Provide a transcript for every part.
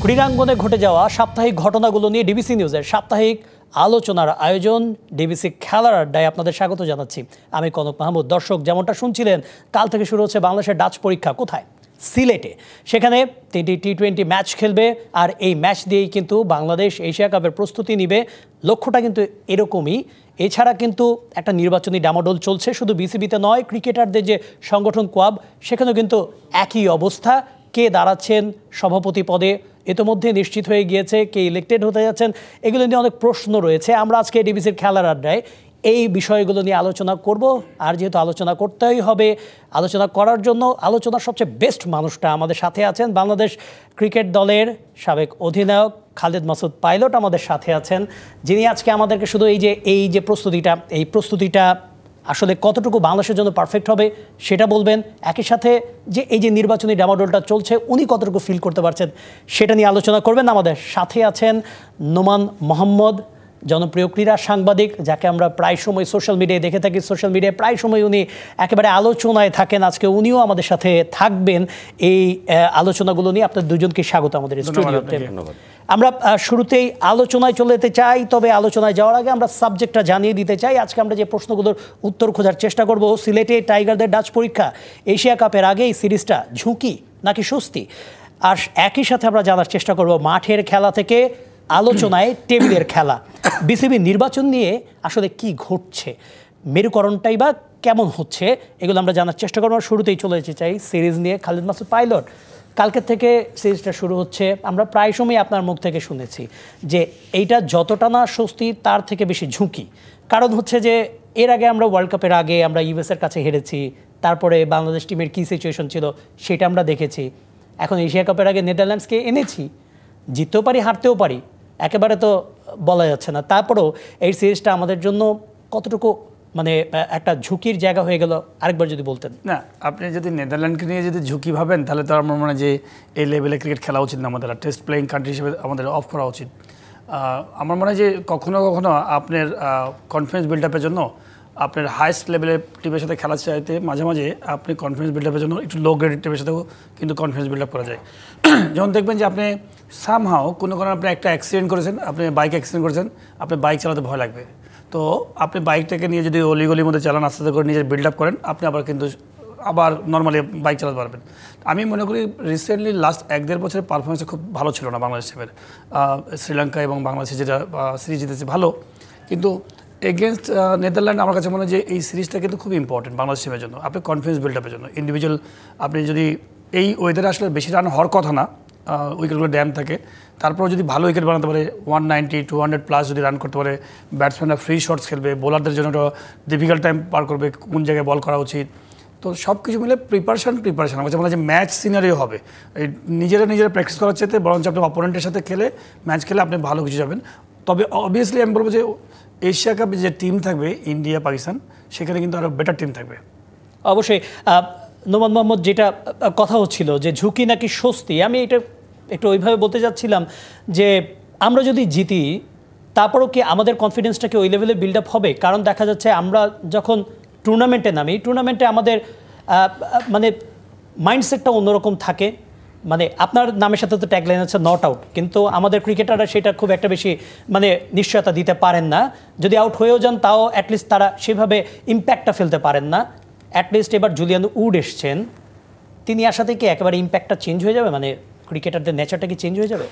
ক্রীড়াঙ্গনে ঘটে যাওয়া সাপ্তাহিক ঘটনাগুলো নিয়ে ডিবিসি নিউজের সাপ্তাহিক আলোচনার আয়োজন ডিবিসি খেলার আড্ডায় আপনাদের স্বাগত জানাচ্ছি। আমি কনক মাহমুদ। দর্শক, যেমনটা শুনছিলেন, কাল থেকে শুরু হচ্ছে বাংলাদেশের ডাচ পরীক্ষা। কোথায়? সিলেটে। সেখানে 3টি টি20 ম্যাচ খেলবে, আর এই ম্যাচ দিয়েই কিন্তু বাংলাদেশ এশিয়া কাপের প্রস্তুতি নিবে। লক্ষ্যটা কিন্তু এরকমই। এছাড়া কিন্তু একটা নির্বাচনী ডামাডোল চলছে, শুধু বিসিবিতে নয়, ক্রিকেটারদের যে সংগঠন কোয়াব, সেখানেও কিন্তু একই অবস্থা। কে দাঁড়াচ্ছেন সভাপতি পদে ইতোমধ্যে নিশ্চিত হয়ে গিয়েছে, কে ইলেক্টেড হতে যাচ্ছেন, এগুলো নিয়ে অনেক প্রশ্ন রয়েছে। আমরা আজকে ডিবিসির খেলার আড্ডায় এই বিষয়গুলো নিয়ে আলোচনা করব। আর যেহেতু আলোচনা করতেই হবে, আলোচনা করার জন্য আলোচনার সবচেয়ে বেস্ট মানুষটা আমাদের সাথে আছেন। বাংলাদেশ ক্রিকেট দলের সাবেক অধিনায়ক খালেদ মাসুদ পাইলট আমাদের সাথে আছেন, যিনি আজকে আমাদেরকে শুধু এই যে প্রস্তুতিটা আসলে কতটুকু বাংলাদেশের জন্য পারফেক্ট হবে সেটা বলবেন। একই সাথে এই যে নির্বাচনী ডামাডোলটা চলছে, উনি কতটুকু ফিল করতে পারছেন সেটা নিয়ে আলোচনা করবেন। আমাদের সাথে আছেন নোমান মোহাম্মদ, জনপ্রিয় ক্রীড়া সাংবাদিক, যাকে আমরা প্রায় সময় সোশ্যাল মিডিয়ায় দেখে থাকি। সোশ্যাল মিডিয়ায় প্রায় সময় উনি একেবারে আলোচনায় থাকেন। আজকে উনিও আমাদের সাথে থাকবেন এই আলোচনাগুলো নিয়ে। আপনার দুজনকে স্বাগত আমাদের স্টুডিওতে। আমরা শুরুতেই আলোচনায় চলে যেতে চাই, তবে আলোচনায় যাওয়ার আগে আমরা সাবজেক্টটা জানিয়ে দিতে চাই। আজকে আমরা যে প্রশ্নগুলোর উত্তর খোঁজার চেষ্টা করব, সিলেটে টাইগারদের ডাচ পরীক্ষা, এশিয়া কাপের আগে এই সিরিজটা ঝুঁকি নাকি স্বস্তি, আর একই সাথে আমরা জানার চেষ্টা করব মাঠের খেলা থেকে আলোচনায় টেবিলের খেলা, বিসিবি নির্বাচন নিয়ে আসলে কি ঘটছে, মেরুকরণটাই বা কেমন হচ্ছে, এগুলো আমরা জানার চেষ্টা করবো। শুরুতেই চলে যেতে চাই সিরিজ নিয়ে। খালেদ মাসুদ পাইলট, কালকের থেকে সিরিজটা শুরু হচ্ছে। আমরা প্রায় সময় আপনার মুখ থেকে শুনেছি যে এইটা যতটা না স্বস্তি, তার থেকে বেশি ঝুঁকি। কারণ হচ্ছে যে এর আগে আমরা ওয়ার্ল্ড কাপের আগে আমরা ইউএসের কাছে হেরেছি, তারপরে বাংলাদেশ টিমের কী সিচুয়েশন ছিল সেটা আমরা দেখেছি। এখন এশিয়া কাপের আগে নেদারল্যান্ডসকে এনেছি, জিততেও পারি হারতেও পারি, একেবারে তো বলা যাচ্ছে না। তারপরেও এই সিরিজটা আমাদের জন্য কতটুকু মানে একটা ঝুঁকির জায়গা হয়ে গেল, আরেকবার যদি বলতেন। না, আপনি যদি নেদারল্যান্ডকে নিয়ে যদি ঝুঁকি ভাবেন, তাহলে তো আমার মনে হয় যে এই লেভেলে ক্রিকেট খেলা উচিত না আমাদের, টেস্ট প্লেয়িং কান্ট্রি হিসেবে আমাদের অফ করা উচিত। আমার মনে হয় যে কখনো কখনো আপনার কনফিডেন্স বিল্ড আপের জন্য আপনার হাইস্ট লেভেলের টিমের সাথে খেলা চাইতে মাঝে মাঝে আপনি কনফিডেন্স বিল্ড আপের জন্য একটু লো গ্রেডের টিমের সাথেও কিন্তু কনফিডেন্স বিল্ড আপ করা যায়। যেমন দেখবেন যে আপনি সামহাও কোনো আপনি একটা অ্যাক্সিডেন্ট করেছেন, আপনি বাইক অ্যাক্সিডেন্ট করেছেন, আপনি বাইক চালাতে ভয় লাগবে। তো আপনি বাইকটাকে নিয়ে যদি অলিগলির মধ্যে চালান, আস্তে আস্তে করে নিজের বিল্ড আপ করেন, আপনি আবার নর্মালি বাইক চালাতে পারবেন। আমি মনে করি রিসেন্টলি লাস্ট 1-1.5 বছরের পারফরমেন্স খুব ভালো ছিল না বাংলাদেশ টিমের। শ্রীলঙ্কা এবং বাংলাদেশে যেটা সিরিজ জিতেছে ভালো, কিন্তু এগেনস্ট নেদারল্যান্ড আমার কাছে মনে হয় যে এই সিরিজটা কিন্তু খুব ইম্পর্টেন্ট বাংলাদেশ টিমের জন্য, আপনি কনফিডেন্স বিল্ড আপের জন্য। ইন্ডিভিজুয়াল আপনি যদি এই ওয়েদারে আসলে বেশি রান হওয়ার কথা না, উইকেটগুলো ড্যাম থাকে, তারপরেও যদি ভালো উইকেট বানাতে পারে, 190, 200+ যদি রান করতে পারে, ব্যাটসম্যানরা ফ্রি শটস খেলবে, বোলারদের জন্য একটা ডিফিকাল্ট টাইম পার করবে, কোন জায়গায় বল করা উচিত। তো সব কিছু মিলে প্রিপারেশন আমার কাছে মনে হয় যে ম্যাচ সিনারিও হবে। এই নিজেরা প্র্যাকটিস করার চাইতে বরঞ্চ আপনি অপোনেন্টের সাথে ম্যাচ খেলে আপনি ভালো কিছু যাবেন। তবে অবভিয়াসলি আমি বলবো যে এশিয়া কাপে যে টিম থাকবে, ইন্ডিয়া পাকিস্তান, সেখানে কিন্তু আরও বেটার টিম থাকবে। অবশ্যই নোমান মোহাম্মদ, যেটা কথা হচ্ছিল যে ঝুঁকি নাকি স্বস্তি, আমি এটা একটু ওইভাবে বলতে যাচ্ছিলাম যে আমরা যদি জিতি, তারপরও কি আমাদের কনফিডেন্সটাকে ওই লেভেলে বিল্ড আপ হবে? কারণ দেখা যাচ্ছে আমরা যখন টুর্নামেন্টে নামি, টুর্নামেন্টে আমাদের মানে মাইন্ডসেটটা অন্যরকম থাকে। মানে আপনার নামের সাথে তো ট্যাগলাইন আছে নট আউট, কিন্তু আমাদের ক্রিকেটাররা সেটা খুব একটা বেশি মানে নিশ্চয়তা দিতে পারেন না। যদি আউট হয়েও যান, তাও অ্যাটলিস্ট তারা সেভাবে ইম্প্যাক্টটা ফেলতে পারেন না। অ্যাটলিস্ট এবার জুলিয়ান উড এসছেন, তিনি আসাতে কি একেবারে ইম্প্যাক্টটা চেঞ্জ হয়ে যাবে? মানে ক্রিকেটারদের নেচারটা কি চেঞ্জ হয়ে যাবে?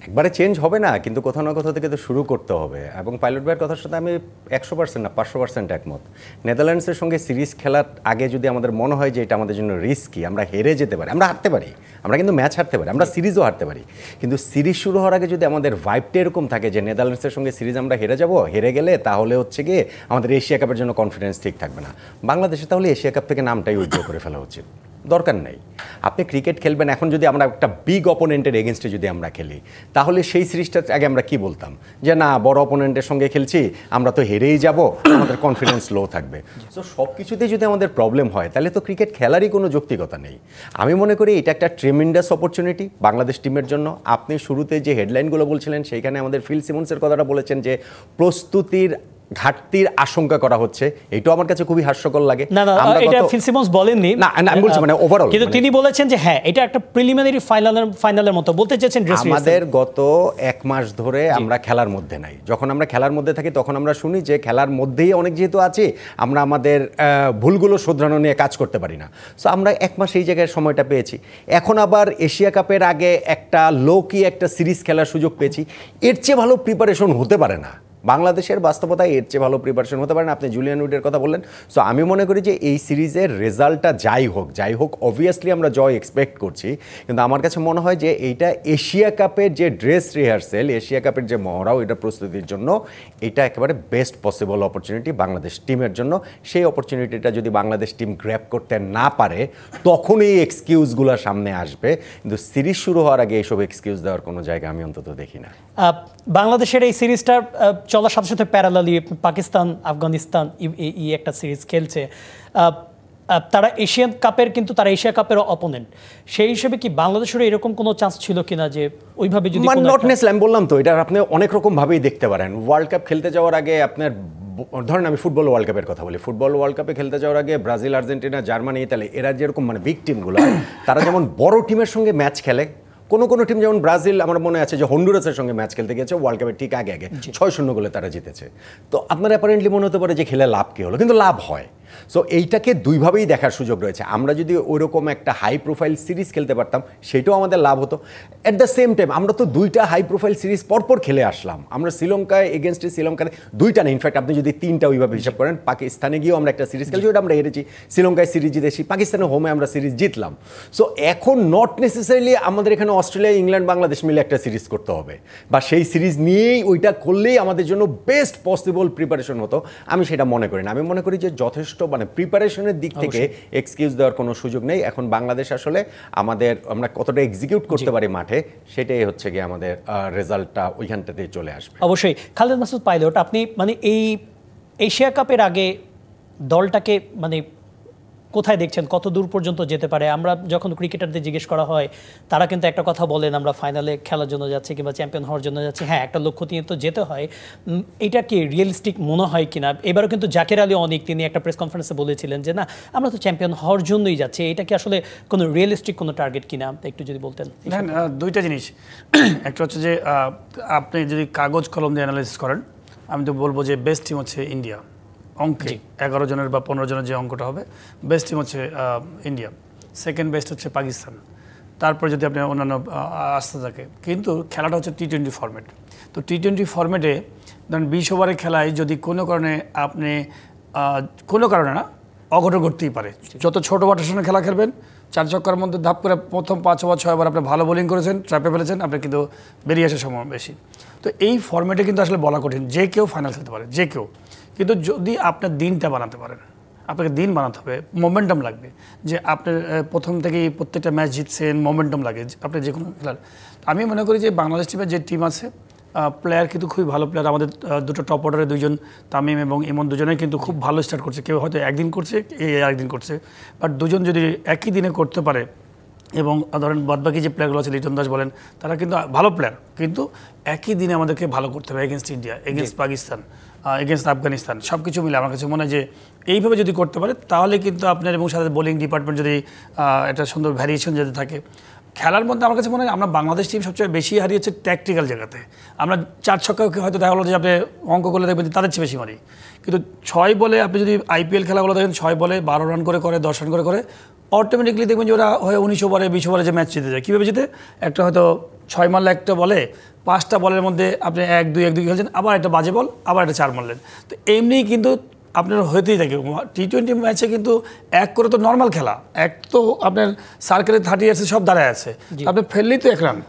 একবারে চেঞ্জ হবে না, কিন্তু কোথাও না কোথাও থেকে তো শুরু করতে হবে। এবং পাইলট ভাইয়ের কথার সাথে আমি 100% না 500% একমত। নেদারল্যান্ডসের সঙ্গে সিরিজ খেলার আগে যদি আমাদের মনে হয় যে এটা আমাদের জন্য রিস্কি, আমরা হেরে যেতে পারি, আমরা হারতে পারি, আমরা কিন্তু ম্যাচ হারতে পারি, আমরা সিরিজও হারতে পারি, কিন্তু সিরিজ শুরু হওয়ার আগে যদি আমাদের ভাইবটা এরকম থাকে যে নেদারল্যান্ডসের সঙ্গে সিরিজ আমরা হেরে যাব, হেরে গেলে তাহলে হচ্ছে গিয়ে আমাদের এশিয়া কাপের জন্য কনফিডেন্স ঠিক থাকবে না। বাংলাদেশে তাহলে এশিয়া কাপ থেকে নামটাই উইথড্র করে ফেলা উচিত, দরকার নেই। আপনি ক্রিকেট খেলবেন, এখন যদি আমরা একটা বিগ অপোনেন্টের এগেনস্টে যদি আমরা খেলি, তাহলে সেই সিরিজটা আগে আমরা কি বলতাম যে না, বড় অপোনেন্টের সঙ্গে খেলছি, আমরা তো হেরেই যাব, আমাদের কনফিডেন্স লো থাকবে। সো সব কিছুতেই যদি আমাদের প্রবলেম হয়, তাহলে তো ক্রিকেট খেলারই কোনো যৌক্তিকতা নেই। আমি মনে করি এটা একটা ট্রেমেন্ডাস অপরচুনিটি বাংলাদেশ টিমের জন্য। আপনি শুরুতে যে হেডলাইনগুলো বলছিলেন, সেইখানে আমাদের ফিল সিমন্সের কথাটা বলেছেন যে প্রস্তুতির ঘাটতির আশঙ্কা করা হচ্ছে, এটাও আমার কাছে খুবই হাস্যকর লাগে। না এটা ফিল সিমন্স বলেননি, না আমি বলছি মানে ওভারঅল, কিন্তু তিনি বলেছেন যে হ্যাঁ এটা একটা প্রিলিমিনারি ফাইনালের মতো, বলতে চেয়েছেন আমাদের গত 1 মাস ধরে আমরা খেলার মধ্যে নাই। যখন আমরা খেলার মধ্যে থাকি তখন আমরা শুনি যে খেলার মধ্যেই অনেক যেহেতু আছে আমরা আমাদের ভুলগুলো শোধরানো নিয়ে কাজ করতে পারি না। সো আমরা 1 মাস এই জায়গায় সময়টা পেয়েছি। এখন আবার এশিয়া কাপের আগে একটা লোকি একটা সিরিজ খেলার সুযোগ পেয়েছি। এর চেয়ে ভালো প্রিপারেশন হতে পারে না বাংলাদেশের বাস্তবতায়, এর চেয়ে ভালো প্রিপারেশন হতে পারে না। আপনি জুলিয়ান উডের কথা বললেন, সো আমি মনে করি যে এই সিরিজের রেজাল্টটা যাই হোক অবভিয়াসলি আমরা জয় এক্সপেক্ট করছি, কিন্তু আমার কাছে মনে হয় যে এইটা এশিয়া কাপের যে ড্রেস রিহার্সেল, এশিয়া কাপের যে মহড়াও, এটা প্রস্তুতির জন্য এটা একেবারে বেস্ট পসিবল অপরচুনিটি বাংলাদেশ টিমের জন্য। সেই অপরচুনিটিটা যদি বাংলাদেশ টিম গ্র্যাব করতে না পারে তখন এই এক্সকিউজগুলো সামনে আসবে, কিন্তু সিরিজ শুরু হওয়ার আগে এইসব এক্সকিউজ দেওয়ার কোনো জায়গা আমি অন্তত দেখি না। বাংলাদেশের এই সিরিজটা চলার সাথে সাথে প্যারালালি পাকিস্তান আফগানিস্তান এই একটা সিরিজ খেলছে, তারা এশিয়ান কাপের, কিন্তু তারা এশিয়া কাপের অপোনেন্ট। সেই হিসেবে কি বাংলাদেশের এরকম কোনো চান্স ছিল কিনা যে ওইভাবে যদি নট নেসেসারি, আমি বললাম তো এটা আপনি অনেক রকম ভাবেই দেখতে পারেন। ওয়ার্ল্ড কাপ খেলতে যাওয়ার আগে আপনার ধরেন আমি ফুটবল ওয়ার্ল্ড কাপের কথা বলি, ফুটবল ওয়ার্ল্ড কাপে খেলতে যাওয়ার আগে ব্রাজিল, আর্জেন্টিনা, জার্মানি, ইতালি এরা যেরকম মানে বিগ টিমগুলো তারা যেমন বড় টিমের সঙ্গে ম্যাচ খেলে, কোনো টিম যেমন ব্রাজিল আমার মনে আছে যে হন্ডুরাসের সঙ্গে ম্যাচ খেলতে গেছে ওয়ার্ল্ড কাপের ঠিক আগে 6-0 গোলে তারা জিতেছে। তো আপনার অ্যাপারেন্টলি মনে হতে পারে যে খেলে লাভ কী হলো, কিন্তু লাভ হয়। সো এইটাকে দুইভাবেই দেখার সুযোগ রয়েছে। আমরা যদি ওইরকম একটা হাই প্রোফাইল সিরিজ খেলতে পারতাম সেটাও আমাদের লাভ হতো। অ্যাট দ্য সেম টাইম আমরা তো 2টা হাই প্রোফাইল সিরিজ পরপর খেলে আসলাম। আমরা শ্রীলঙ্কায় এগেনস্টে শ্রীলঙ্কার 2টা না, ইনফ্যাক্ট আপনি যদি 3টা ওইভাবে হিসাব করেন, পাকিস্তানে গিয়েও আমরা একটা সিরিজ খেলছি, ওটা আমরা হেরেছি, শ্রীলঙ্কায় সিরিজ জিতেছি, পাকিস্তানের হোমে আমরা সিরিজ জিতলাম। সো এখন নট নেসেসারিলি আমাদের এখানে অস্ট্রেলিয়া, ইংল্যান্ড, বাংলাদেশ মিলে একটা সিরিজ করতে হবে, বা সেই সিরিজ নিয়েই ওইটা করলেই আমাদের জন্য বেস্ট পসিবল প্রিপারেশন হতো, আমি সেটা মনে করি না। আমি মনে করি যে যথেষ্ট মানে প্রিপারেশনের দিক থেকে এক্সকিউজ দেওয়ার কোনো সুযোগ নেই। এখন বাংলাদেশ আসলে আমরা কতটা এক্সিকিউট করতে পারি মাঠে, সেটাই হচ্ছে গিয়ে আমাদের রেজাল্টটা ওইখানটাতেই চলে আসবে। অবশ্যই। খালেদ মাসুদ পাইলট, আপনি মানে এই এশিয়া কাপের আগে দলটাকে মানে কোথায় দেখছেন, কত দূর পর্যন্ত যেতে পারে? আমরা যখন ক্রিকেটারদের জিজ্ঞেস করা হয় তারা কিন্তু একটা কথা বলেন, আমরা ফাইনালে খেলার জন্য যাচ্ছি কিংবা চ্যাম্পিয়ন হওয়ার জন্য যাচ্ছি। হ্যাঁ, একটা লক্ষ্য নিয়ে তো যেতে হয়, এটা কি রিয়েলিস্টিক মনে হয় কিনা? এবারও কিন্তু জাকের আলী অনেক, তিনি একটা প্রেস কনফারেন্সে বলেছিলেন যে না আমরা তো চ্যাম্পিয়ন হওয়ার জন্যই যাচ্ছি, এটা কি আসলে কোনো রিয়েলিস্টিক কোনো টার্গেট কিনা, একটু যদি বলতেন। দেখেন, দুইটা জিনিস। একটা হচ্ছে যে আপনি যদি কাগজ কলম দিয়ে অ্যানালাইসিস করেন, আমি তো বলবো যে বেস্ট টিম হচ্ছে ইন্ডিয়া। অঙ্কে 11 জনের বা 15 জনের যে অঙ্কটা হবে, বেস্ট টিম হচ্ছে ইন্ডিয়া, সেকেন্ড বেস্ট হচ্ছে পাকিস্তান, তারপরে যদি আপনি অন্যান্য আসতে থাকে। কিন্তু খেলাটা হচ্ছে T20 ফরম্যাট। তো T20 ফরম্যাটে ধরেন 20 ওভারের খেলায় যদি কোনো কারণে আপনি কোনো কারণে না অঘটন ঘটতেই পারে। যত ছোটো বাটার সঙ্গে খেলা খেলবেন, 4 ছক্কার মধ্যে ধাপ করে প্রথম 5 ওভার 6 ওভার আপনি ভালো বোলিং করেছেন, ট্র্যাপে ফেলেছেন, আপনি কিন্তু বেরিয়ে আসার সময় বেশি। তো এই ফরম্যাটে কিন্তু আসলে বলা কঠিন, যে কেউ ফাইনাল খেলতে পারে, যে কেউ। কিন্তু যদি আপনার দিনটা বানাতে পারেন, আপনাকে দিন বানাতে হবে, মোমেন্টাম লাগবে, যে আপনি প্রথম থেকেই প্রত্যেকটা ম্যাচ জিতছেন, মোমেন্টাম লাগে আপনি যে কোনো খেলার। আমি মনে করি যে বাংলাদেশ টিমের যে টিম আছে, প্লেয়ার কিন্তু খুবই ভালো প্লেয়ার। আমাদের দুটো টপ অর্ডারে 2জন, তামিম এবং ইমন, দুজনেই কিন্তু খুব ভালো স্টার্ট করছে। কেউ হয়তো একদিন করছে, একদিন করছে, বাট দুজন যদি একই দিনে করতে পারে, এবং ধরেন বাদবাকি যে প্লেয়ারগুলো আছে, লিটন দাস বলেন, তারা কিন্তু ভালো প্লেয়ার, কিন্তু একই দিনে আমাদেরকে ভালো করতে হবে against India, against Pakistan, against Afghanistan, সব কিছু মিলে আমার কাছে মনে হয় যে এইভাবে যদি করতে পারে তাহলে কিন্তু আপনার এবং সাথে বোলিং ডিপার্টমেন্ট যদি একটা সুন্দর ভ্যারিয়েশন যদি থাকে খেলার মধ্যে, আমার কাছে মনে হয় আমরা বাংলাদেশ টিম সবচেয়ে বেশি হারিয়েছে ট্যাকটিক্যাল জায়গাতে। আমরা 4 ছক্কাকে হয়তো দেখা হলো যে আপনি অঙ্ক করলে দেখবেন তাদের চেয়ে বেশি মারি, কিন্তু 6 বলে আপনি যদি IPL খেলাগুলো দেখেন, 6 বলে 12 রান করে 10 রান করে অটোমেটিকলি দেখবেন যে ওরা হয় 19 ওভারে 20 ওভারে যে ম্যাচ জিতে যায়। কীভাবে জিতে? একটা হয়তো 6 মারলে একটা বলে, 5টা বলের মধ্যে আপনি 1-2 খেলছেন, আবার একটা বাজে বল, আবার একটা 4 মারলেন। তো এমনি কিন্তু আপনার হতেই থাকে। T20 ম্যাচে কিন্তু 1 করে তো নর্মাল খেলা, 1 তো আপনার সার্কেলে 30 ইয়ার্সে সব দাঁড়ায় আছে, আপনি ফেললেই তো 1 রান।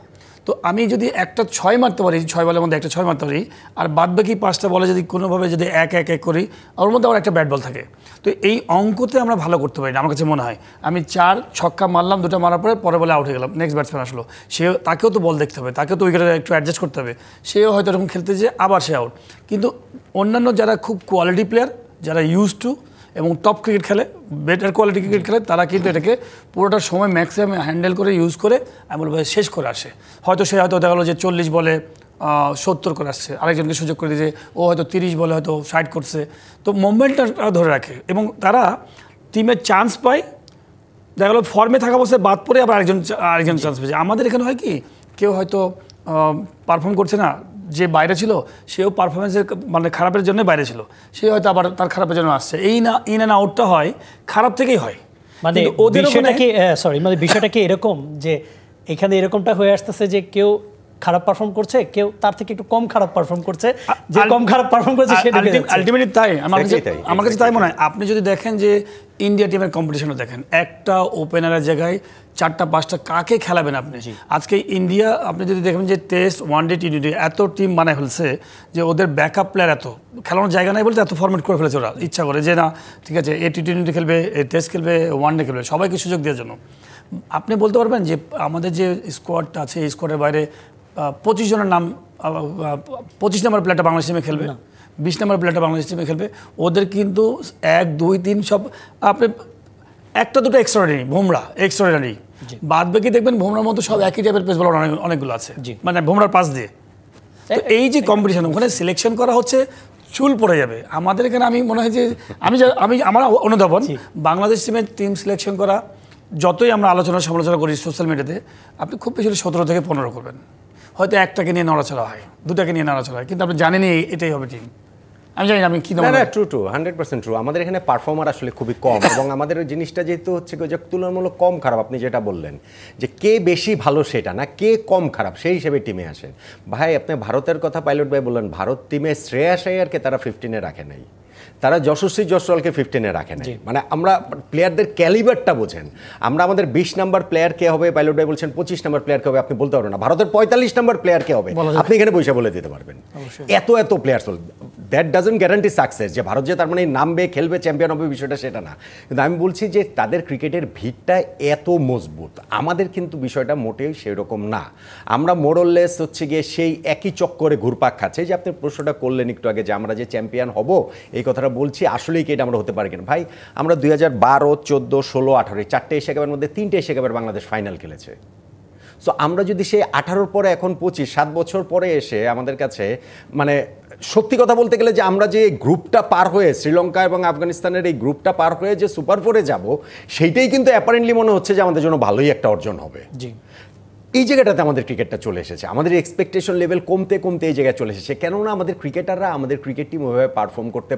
তো আমি যদি একটা 6 মারতে পারি, 6 বলের মধ্যে একটা 6 মারতে পারি, আর বাদ বাকি 5টা বলে যদি কোনোভাবে যদি 1-1 করি, ওর মধ্যে আবার একটা ব্যাট বল থাকে, তো এই অঙ্কতে আমরা ভালো করতে পারি না আমার কাছে মনে হয়। আমি 4 ছক্কা মারলাম, 2টা মারার পরে বলে আউট হয়ে গেলাম, নেক্সট ব্যাটসম্যান আসলো, তাকেও তো বল দেখতে হবে, তাকেও তো উইকেটে একটু অ্যাডজাস্ট করতে হবে, সেও হয়তো এরকম খেলতে যে আবার সে আউট। কিন্তু অন্যান্য যারা খুব কোয়ালিটি প্লেয়ার, যারা ইউজ টু এবং টপ ক্রিকেট খেলে, বেটার কোয়ালিটি ক্রিকেট খেলে, তারা কিন্তু এটাকে পুরোটা সময় ম্যাক্সিমাম হ্যান্ডেল করে ইউজ করে আমি বলবো শেষ করে আসে। হয়তো দেখা গেলো যে 40 বলে 70 করে আসছে, আরেকজনকে সুযোগ করে দিয়েছে ও হয়তো 30 বলে হয়তো 60 করছে। তো মোমেন্টটা ধরে রাখে এবং তারা টিমের চান্স পায়, দেখা গেলো ফর্মে থাকা অবস্থায় বাদ পড়ে আবার আরেকজন চান্স পেয়েছে। আমাদের এখানে হয় কি, কেউ হয়তো পারফর্ম করছে না, যে বাইরে ছিল সেও পারফরমেন্সের মানে খারাপের জন্য বাইরে ছিল, সে হয়তো আবার তার খারাপের জন্য আসছে। এই না ইন অ্যান্ড আউটটা হয় খারাপ থেকেই হয়। মানে বিষয়টা কি মানে বিষয়টা কি এরকম যে এখানে এরকমটা হয়ে আসতেছে যে কেউ খারাপ পারফর্ম করছে, কেউ তার থেকে একটু কম খারাপ পারফর্ম করছে, যে কম খারাপ পারফর্ম করছে সেটা আলটিমেটলি তাই আমার কাছে তাই মনে হয়। আপনি যদি দেখেন যে ইন্ডিয়া টিমের কম্পিটিশনও দেখেন, একটা ওপেনারের জায়গায় 4-5টা কাকে খেলাবেন আপনি? আজকে ইন্ডিয়া আপনি যদি দেখেন যে টেস্ট, ওয়ানডে, টি20 এত টিম বানায় ফেলছে যে ওদের ব্যাকআপ প্লেয়ার এত খেলানোর জায়গা নাই বলতে এত ফরম্যাট করে ফেলেছে ওরা ইচ্ছা করে, যে না ঠিক আছে এ টি20 খেলবে, এ টেস্ট খেলবে, ওয়ানডে খেলবে, সবাইকে সুযোগ দেওয়ার জন্য। আপনি বলতে পারবেন যে আমাদের যে স্কোয়াডটা আছে এই স্কোয়াডের বাইরে 25 জনের নাম, 25 নম্বর প্লেয়ারটা বাংলাদেশ টিমে খেলবে, 20 নম্বর প্লেয়ারটা বাংলাদেশ টিমে খেলবে, ওদের কিন্তু 1, 2, 3 সব আপনি একটা দুটো এক্সট্রাঅর্ডিনারি, বুমরা এক্সট্রাঅর্ডিনারি, বাদ বাকি দেখবেন বুমরার মতো সব একই টাইপের পেস বলার অনেকগুলো আছে, মানে বুমরার পাস দিয়ে। তো এই যে কম্পিটিশন, ওখানে সিলেকশন করা হচ্ছে, চুল পড়ে যাবে। আমাদের এখানে আমি মনে হয় যে আমি আমার অনুধাবন, বাংলাদেশ টিমের টিম সিলেকশন করা যতই আমরা সমালোচনা করি সোশ্যাল মিডিয়াতে, আপনি খুব বেশি 17 থেকে 15 করবেন, হয়তো একটাকে নিয়ে নড়াচড়া হয়, দুটাকে নিয়ে নড়াচড়া হয়, কিন্তু আপনি জানেনই এটাই হবে টিম। আমি জানি আমি কি না 100% ট্রু। আমাদের এখানে পারফর্মার আসলে খুবই কম এবং আমাদের ওই জিনিসটা যেহেতু হচ্ছে যে তুলনামূলক কম খারাপ, আপনি যেটা বললেন যে কে বেশি ভালো সেটা না, কে কম খারাপ সেই হিসেবে টিমে আসেন। ভাই আপনি ভারতের কথা পাইলট ভাই বললেন, ভারত টিমে শ্রেয়াস আইয়ারকে তারা 15-এ রাখে নাই, তারা যশস্বী জয়সওয়ালকে 15-এ রাখে নাই। মানে আমরা প্লেয়ারদের ক্যালিবারটা বোঝেন, আমরা আমাদের 20 নম্বর প্লেয়ার কে হবে, পাইলট ভাই বলছেন 25 নম্বর প্লেয়ার কে হবে, আপনি বলতে পারবেন না ভারতের 45 নম্বর প্লেয়ার কে হবে, আপনি এখানে বসে বলে দিতে পারবেন। এত player, that doesn't guarantee success যে ভারত যে তার মানে নামবে খেলবে চ্যাম্পিয়ন হবে বিষয়টা সেটা না, কিন্তু আমি বলছি যে তাদের ক্রিকেটের ভিড়টা এত মজবুত, আমাদের কিন্তু বিষয়টা মোটেই সেরকম না। আমরা মোরললেস হচ্ছে গিয়ে সেই একই চক্করে ঘুরপাক খাচ্ছে। যে আপনি প্রশ্নটা করলেন একটু আগে যে আমরা যে চ্যাম্পিয়ন হব এই কথাটা বলছি, আসলেই কি এটা আমরা হতে পারি কিনা? ভাই আমরা 2012, 14, 16, 18 4টে এশিয়া কাপের মধ্যে 3টে এশিয়া কাপের বাংলাদেশ ফাইনাল খেলেছে। সো আমরা যদি সেই 18 পরে এখন 25, 7 বছর পরে এসে আমাদের কাছে মানে সত্যি কথা বলতে গেলে যে আমরা যে গ্রুপটা পার হয়ে শ্রীলঙ্কা এবং আফগানিস্তানের এই গ্রুপটা পার হয়ে যে সুপার 4-এ যাব, সেইটাই কিন্তু অ্যাপারেন্টলি মনে হচ্ছে যে আমাদের জন্য ভালোই একটা অর্জন হবে। জি, এই জায়গাটাতে আমাদের ক্রিকেটটা চলে এসেছে, আমাদের এক্সপেকটেশন লেভেল কমতে কমতে এই জায়গায় চলে এসেছে। কেননা আমাদের ক্রিকেটাররা আমাদের ক্রিকেট টিম ওইভাবে পারফর্ম করতে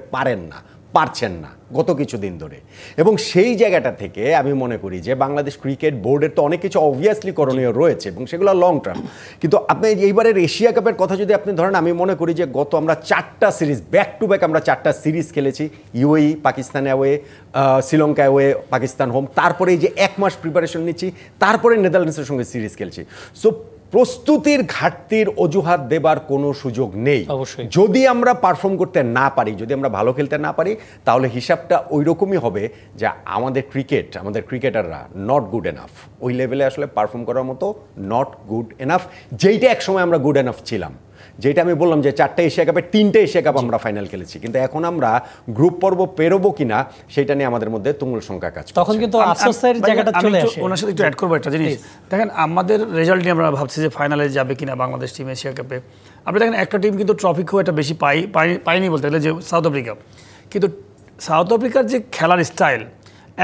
পারছেন না গত কিছুদিন ধরে। এবং সেই জায়গাটা থেকে আমি মনে করি যে বাংলাদেশ ক্রিকেট বোর্ডের তো অনেক কিছু অবভিয়াসলি করণীয় রয়েছে এবং সেগুলো লং টার্ম, কিন্তু আপনি এইবারের এশিয়া কাপের কথা যদি আপনি ধরেন, আমি মনে করি যে গত আমরা 4টা সিরিজ ব্যাক টু ব্যাক আমরা 4টা সিরিজ খেলেছি, UAE, Pakistan away, Sri Lanka away, Pakistan home, তারপরে এই যে 1 মাস প্রিপারেশন নিচ্ছি, তারপরে নেদারল্যান্ডসের সঙ্গে সিরিজ খেলছি। সো প্রস্তুতির ঘাটতির অজুহাত দেবার কোনো সুযোগ নেই। যদি আমরা পারফর্ম করতে না পারি, যদি আমরা ভালো খেলতে না পারি, তাহলে হিসাবটা ওই রকমই হবে যে আমাদের ক্রিকেটাররা নট গুড এনাফ, ওই লেভেলে আসলে পারফর্ম করার মতো নট গুড এনাফ, যেইটা একসময় আমরা গুড এনাফ ছিলাম। যেটা আমি বললাম যে 4টে এশিয়া কাপের 3টে এশিয়া কাপ আমরা ফাইনাল খেলেছি, কিন্তু এখন আমরা গ্রুপ পর্ব পেরোবো কিনা সেটা নিয়ে আমাদের মধ্যে তুমুল সংখ্যা কাজ করছে। তখন কিন্তু আফসোসের জায়গাটা চলে আসে। ওনার সাথে একটু অ্যাড করবো একটা জিনিস, দেখেন আমাদের রেজাল্ট নিয়ে আমরা ভাবছি যে ফাইনালে যাবে কিনা বাংলাদেশ টিম এশিয়া কাপে। আপনি দেখেন একটা টিম কিন্তু ট্রফি খুব একটা বেশি পাইনি বলতে গেলে, যে সাউথ আফ্রিকা। কিন্তু সাউথ আফ্রিকার যে খেলার স্টাইল,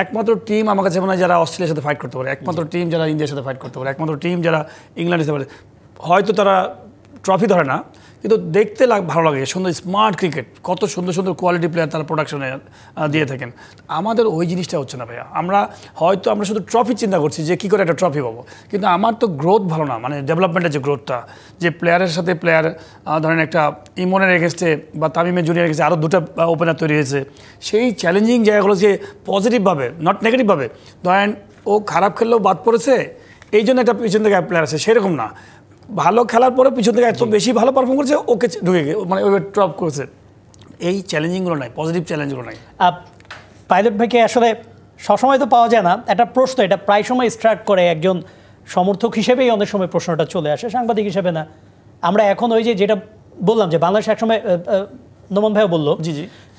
একমাত্র টিম আমার কাছে মনে হয় যারা অস্ট্রেলিয়ার সাথে ফাইট করতে পারে, একমাত্র টিম যারা ইন্ডিয়ার সাথে ফাইট করতে পারে, একমাত্র টিম যারা ইংল্যান্ডের সাথে পারে। হয়তো তারা ট্রফি ধরে না, কিন্তু দেখতে ভালো লাগে, সুন্দর স্মার্ট ক্রিকেট, কত সুন্দর সুন্দর কোয়ালিটি প্লেয়ার তারা প্রোডাকশনে দিয়ে থাকেন। আমাদের ওই জিনিসটা হচ্ছে না ভাইয়া। আমরা শুধু ট্রফি চিন্তা করছি যে কী করে একটা ট্রফি পাবো, কিন্তু আমার তো গ্রোথ ভালো না, মানে ডেভেলপমেন্টের যে গ্রোথটা, যে প্লেয়ারের সাথে প্লেয়ার ধরেন একটা ইমনের এগেনস্টে বা তামিমের জুনিয়র এগেনস্টে আরও 2টা ওপেনার তৈরি হয়েছে, সেই চ্যালেঞ্জিং জায়গাগুলো যে পজিটিভভাবে নট নেগেটিভভাবে, ধরেন ও খারাপ খেললেও বাদ পড়েছে এই জন্য একটা পিছন থেকে প্লেয়ার আছে, সেরকম না, ভালো খেলার পরে পিছন থেকে এত বেশি ভালো পারফর্ম করছে, ওকে ঢুকে মানে ওই ট্রপ করেছে। এই চ্যালেঞ্জিংগুলো নাই, পজিটিভ চ্যালেঞ্জগুলো নাই। পাইলট ভাইকে আসলে সবসময় তো পাওয়া যায় না, একটা প্রশ্ন এটা প্রায় সময় স্ট্রাইক করে, একজন সমর্থক হিসেবেই অনেক সময় প্রশ্নটা চলে আসে, সাংবাদিক হিসেবে না। আমরা এখন ওই যেটা বললাম যে বাংলাদেশ একসময় নোমান ভাইও বললো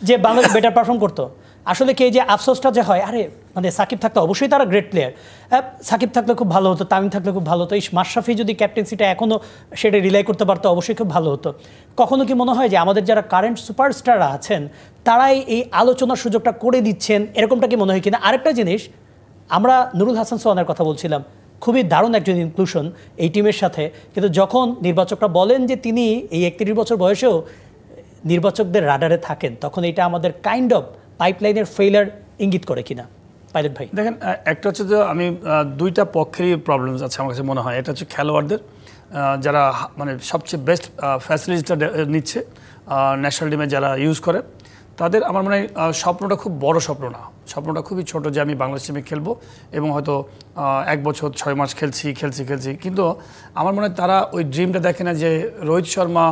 যে বাংলাদেশ বেটার পারফর্ম করতো, আসলে কি যে আফসোসটা যে হয়, আরে মানে সাকিব থাকলে অবশ্যই তারা গ্রেট প্লেয়ার, সাকিব থাকলে খুব ভালো হতো, তামিম থাকলে খুব ভালো হতো, এই মাশরাফি যদি ক্যাপ্টেন্সিটা এখনও সেটা রিলাই করতে পারতো অবশ্যই খুব ভালো হতো। কখনো কি মনে হয় যে আমাদের যারা কারেন্ট সুপারস্টাররা আছেন তারাই এই আলোচনার সুযোগটা করে দিচ্ছেন, এরকমটা কি মনে হয় কিনা? আরেকটা জিনিস, আমরা নুরুল হাসান সোহানের কথা বলছিলাম, খুবই দারুণ একজন ইনক্লুশন এই টিমের সাথে, কিন্তু যখন নির্বাচকরা বলেন যে তিনি এই 31 বছর বয়সেও নির্বাচকদের রাডারে থাকেন, তখন এটা আমাদের কাইন্ড অফ পাইপলাইনের ফেইলার ইঙ্গিত করে কিনা? পাইলট ভাই দেখেন, একটা হচ্ছে যে আমি দুইটা পক্ষেরই প্রবলেমস আছে আমার কাছে মনে হয়। এটা হচ্ছে খেলোয়াড়দের, যারা মানে সবচেয়ে বেস্ট ফ্যাসিলিটিটা নিচ্ছে ন্যাশনাল টিমে যারা ইউজ করে, তাদের আমার মনে হয় স্বপ্নটা খুব বড় স্বপ্ন না, স্বপ্নটা খুবই ছোট যে আমি বাংলাদেশ টিমে খেলবো এবং হয়তো 1 বছর 6 মাস খেলছি। কিন্তু আমার মনে হয় তারা ওই ড্রিমটা দেখে না যে রোহিত শর্মা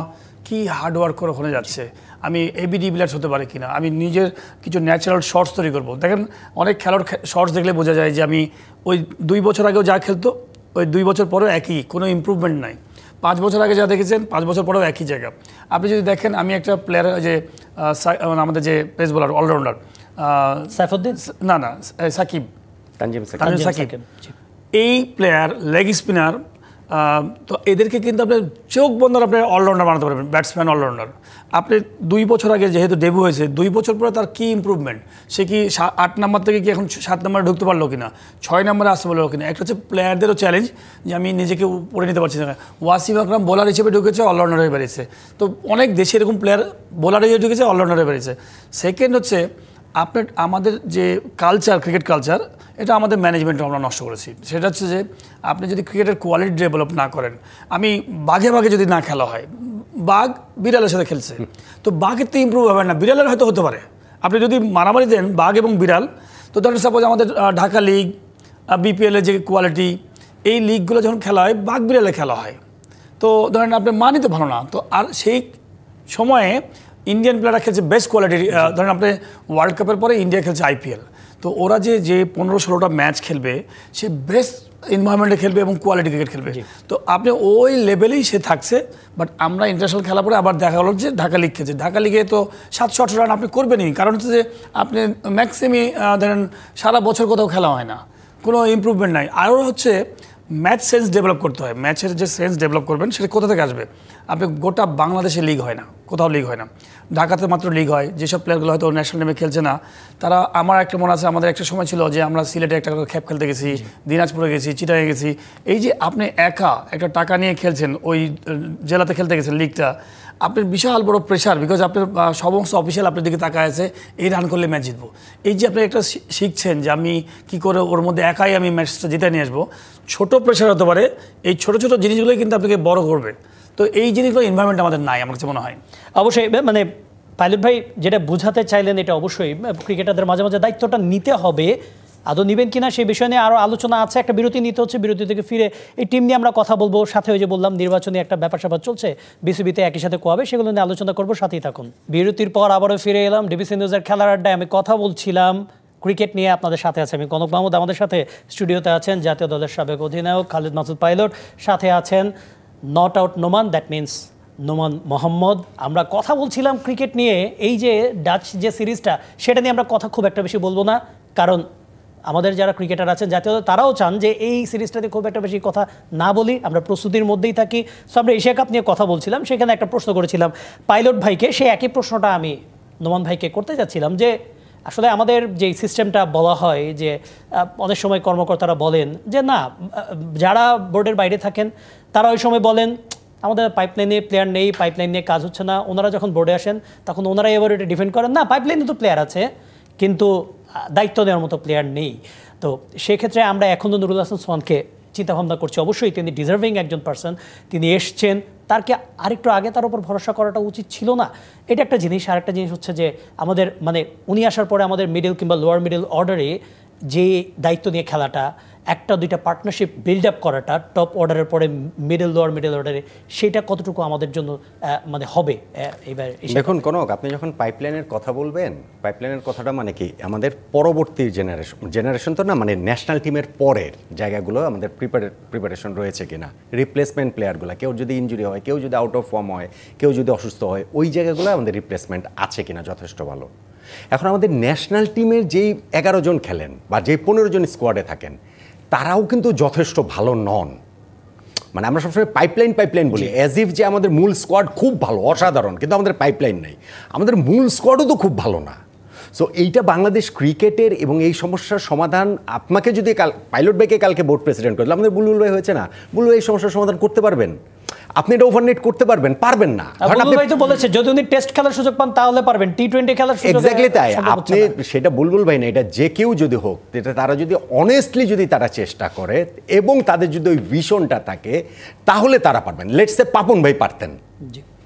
কি হার্ডওয়ার্ক করে ওখানে যাচ্ছে, আমি এবি ডিভিলিয়ার্স হতে পারি কিনা, আমি নিজের কিছু ন্যাচারাল শর্টস তৈরি করবো। দেখেন অনেক খেলোয়াড় শর্টস দেখলে বোঝা যায় যে আমি ওই 2 বছর আগেও যা খেলতো ওই 2 বছর পরেও একই, কোনো ইমপ্রুভমেন্ট নাই। 5 বছর আগে যা দেখেছেন 5 বছর পরেও একই জায়গা। আপনি যদি দেখেন, আমি একটা প্লেয়ার যে আমাদের যে পেস বোলার অলরাউন্ডার সাইফুদ্দিন, না সাকিব, তানজিম সাকিব, এই প্লেয়ার লেগ স্পিনার, তো এদেরকে কিন্তু আপনি চোখ বন্ধ আপনি অলরাউন্ডার বানাতে পারবেন, ব্যাটসম্যান অলরাউন্ডার। আপনি 2 বছর আগে যেহেতু ডেবিউ হয়েছে, 2 বছর পরে তার কী ইম্প্রুভমেন্ট, সে কি 8 নম্বর থেকে কি এখন 7 নম্বরে ঢুকতে পারলো কিনা, 6 নম্বরে আসতে পারলো কিনা। একটা হচ্ছে প্লেয়ারদেরও চ্যালেঞ্জ যে আমি নিজেকে উপরে নিতে পারছি না। ওয়াসিম আকরাম বোলার হিসেবে ঢুকেছে, অলরাউন্ডার হয়ে বেরিয়েছে। তো অনেক দেশে এরকম প্লেয়ার বোলার হিসেবে ঢুকেছে, অলরাউন্ডার হয়ে বেরিয়েছে। সেকেন্ড হচ্ছে আপনার আমাদের যে কালচার, ক্রিকেট কালচার, এটা আমাদের ম্যানেজমেন্ট আমরা নষ্ট করেছি। সেটা হচ্ছে যে আপনি যদি ক্রিকেটের কোয়ালিটি ডেভেলপ না করেন, আমি বাঘে বাঘে যদি না খেলা হয়, বাঘ বিড়ালের সাথে খেলছে, তো বাঘের তো ইম্প্রুভ হবে না, বিড়ালের হয়তো হতে পারে। আপনি যদি মারামারি দেন বাঘ এবং বিড়াল, তো ধরেন সাপোজ আমাদের ঢাকা লিগ, বিপিএলের যে কোয়ালিটি, এই লিগগুলো যখন খেলা হয় বাঘ বিড়ালে খেলা হয়, তো ধরেন আপনার মানই তো ভালো না। তো আর সেই সময়ে ইন্ডিয়ান প্লেয়াররা খেলছে বেস্ট কোয়ালিটির, ধরেন আপনি ওয়ার্ল্ড কাপের পরে ইন্ডিয়া খেলছে আইপিএল, তো ওরা যে 15-16টা ম্যাচ খেলবে, সে বেস্ট এনভায়রনমেন্টে খেলবে এবং কোয়ালিটি ক্রিকেট খেলবে। তো আপনি ওই লেভেলেই সে থাকছে। বাট আমরা ইন্টারন্যাশনাল খেলা পরে আবার দেখা গেল যে ঢাকা লিগ খেলছে, ঢাকা লিগে তো 700-800 রান আপনি করবেনই, কারণ হচ্ছে যে আপনি ম্যাক্সিমামই ধরেন সারা বছর কোথাও খেলা হয় না, কোনো ইম্প্রুভমেন্ট নাই। আরও হচ্ছে ম্যাচ সেন্স ডেভেলপ করতে হয়। ম্যাচের যে সেন্স ডেভেলপ করবেন সেটা কোথা থেকে আসবে? আপনি গোটা বাংলাদেশে লিগ হয় না, কোথাও লিগ হয় না, ঢাকাতে মাত্র লিগ হয়। যেসব প্লেয়ারগুলো হয়তো ন্যাশনাল টিমে খেলছে না, তারা, আমার একটা মনে আছে, আমাদের একটা সময় ছিল যে আমরা সিলেটে একটা খেপ খেলতে গেছি, দিনাজপুরে গেছি, চিটাগাঙে গেছি। এই যে আপনি একা একটা টাকা নিয়ে খেলছেন, ওই জেলাতে খেলতে গেছেন লিগটা, আপনার বিশাল বড় প্রেশার, বিকজ আপনার সমস্ত অফিসিয়াল আপনার দিকে তাকায় আছে, এই রান করলে ম্যাচ জিতবো। এই যে আপনি একটা শিখছেন যে আমি কি করে ওর মধ্যে একাই আমি ম্যাচটা জিতে নিয়ে আসবো, ছোট প্রেশার হতে পারে। এই ছোট ছোট জিনিসগুলোই কিন্তু আপনাকে বড় করবে। তো এই জিনিসগুলো এনভায়রনমেন্ট আমাদের নাই, আমার কাছে মনে হয়। অবশ্যই মানে পাইলট ভাই যেটা বোঝাতে চাইলেন, এটা অবশ্যই ক্রিকেটারদের মাঝে মাঝে দায়িত্বটা নিতে হবে। আদৌ নেবেন কিনা সেই বিষয় নিয়ে আরও আলোচনা আছে। একটা বিরতি নিতে হচ্ছে, বিরতি থেকে ফিরে এই টিম নিয়ে আমরা কথা বলবো। সাথে ওই যে বললাম নির্বাচনী একটা ব্যাপার স্যাপার চলছে, বিসিবিতে একই সাথে কোয়াবে, সেগুলো নিয়ে আলোচনা করবো, সাথেই থাকুন। বিরতির পর আবারও ফিরে এলাম ডিবিসি নিউজের খেলার আড্ডায়। আমি কথা বলছিলাম ক্রিকেট নিয়ে, আপনাদের সাথে আছে আমি কনক মাহমুদ। আমাদের সাথে স্টুডিওতে আছেন জাতীয় দলের সাবেক অধিনায়ক খালিদ মাসুদ পাইলট, সাথে আছেন not out Noman, that means Noman Mohammad. আমরা কথা বলছিলাম ক্রিকেট নিয়ে। এই যে ডাচ যে সিরিজটা, সেটা নিয়ে আমরা কথা খুব একটা বেশি বলবো না, কারণ আমাদের যারা ক্রিকেটার আছেন জাতীয় দল, তারাও চান যে এই সিরিজটাতে খুব একটা বেশি কথা না বলি, আমরা প্রস্তুতির মধ্যেই থাকি। সো আমরা এশিয়া কাপ নিয়ে কথা বলছিলাম, সেখানে একটা প্রশ্ন করেছিলাম পাইলট ভাইকে, সেই একই প্রশ্নটা আমি নোমান ভাইকে করতে যাচ্ছিলাম যে আসলে আমাদের যে সিস্টেমটা বলা হয় যে অনেক সময় কর্মকর্তারা বলেন যে না, যারা বোর্ডের বাইরে থাকেন তারা ওই সময় বলেন আমাদের পাইপলাইনে প্লেয়ার নেই, পাইপলাইন নিয়ে কাজ হচ্ছে না। ওনারা যখন বোর্ডে আসেন তখন ওনারা এবার এটা ডিফেন্ড করেন, না পাইপলাইনে তো প্লেয়ার আছে কিন্তু দায়িত্ব নেওয়ার মতো প্লেয়ার নেই। তো সেক্ষেত্রে আমরা এখনও নুরুল হাসান সোহানকে চিন্তাভাবনা করছি। অবশ্যই তিনি ডিজার্ভিং একজন পার্সন, তিনি এসছেন, তারকে আরেকটু আগে তার উপর ভরসা করাটা উচিত ছিল না, এটা একটা জিনিস। আর একটা জিনিস হচ্ছে যে আমাদের মানে উনি আসার পরে আমাদের মিডল কিংবা লোয়ার মিডল অর্ডারে যে দায়িত্ব নিয়ে খেলাটা, একটা দুইটা পার্টনারশিপ বিল্ড আপ করাটা টপ অর্ডারের পরে মিডল লোয়ার মিডল অর্ডারে, সেটা কতটুকু আমাদের জন্য মানে হবে এবার? দেখুন কনক, আপনি যখন পাইপলাইনের কথা বলবেন, পাইপলাইনের কথাটা মানে কি আমাদের পরবর্তী জেনারেশন তো না, মানে ন্যাশনাল টিমের পরের জায়গাগুলো আমাদের প্রিপারেশন রয়েছে কিনা, রিপ্লেসমেন্ট প্লেয়ারগুলো, কেউ যদি ইনজুরি হয়, কেউ যদি আউট অফ ফর্ম হয়, কেউ যদি অসুস্থ হয়, ওই জায়গাগুলো আমাদের রিপ্লেসমেন্ট আছে কিনা যথেষ্ট ভালো। এখন আমাদের ন্যাশনাল টিমের যেই 11 জন খেলেন বা যেই 15 জন স্কোয়াডে থাকেন তারাও কিন্তু যথেষ্ট ভালো নন। মানে আমরা সবসময় পাইপলাইন বলি, অ্যাজ ইফ যে আমাদের মূল স্কোয়াড খুব ভালো, অসাধারণ, কিন্তু আমাদের পাইপলাইন নেই। আমাদের মূল স্কোয়াডও তো খুব ভালো না। সো এইটা বাংলাদেশ ক্রিকেটের এবং এই সমস্যার সমাধান আপনাকে যদি পাইলট ভাইকে কালকে বোর্ড প্রেসিডেন্ট করলে, আমাদের বুলবুল ভাই হয়েছে না, বুলবুল এই সমস্যার সমাধান করতে পারবেন? আপনি এটা ওভারনেট করতে পারবেন না। বুলবুল ভাই তো বলেছে যদি উনি টেস্ট খেলার সুযোগ পান তাহলে পারবেন, টি-20 খেলার সুযোগ এক্স্যাক্টলি তাই। আপনি সেটা বুলবুল ভাই না, এটা যে কেউ যদি হোক, এটা তারা যদি অনেস্টলি যদি তারা চেষ্টা করে এবং তাদের যদি ওই ভিশনটা থাকে তাহলে তারা পারবেন। লেটস সে পাপন ভাই পারতেন,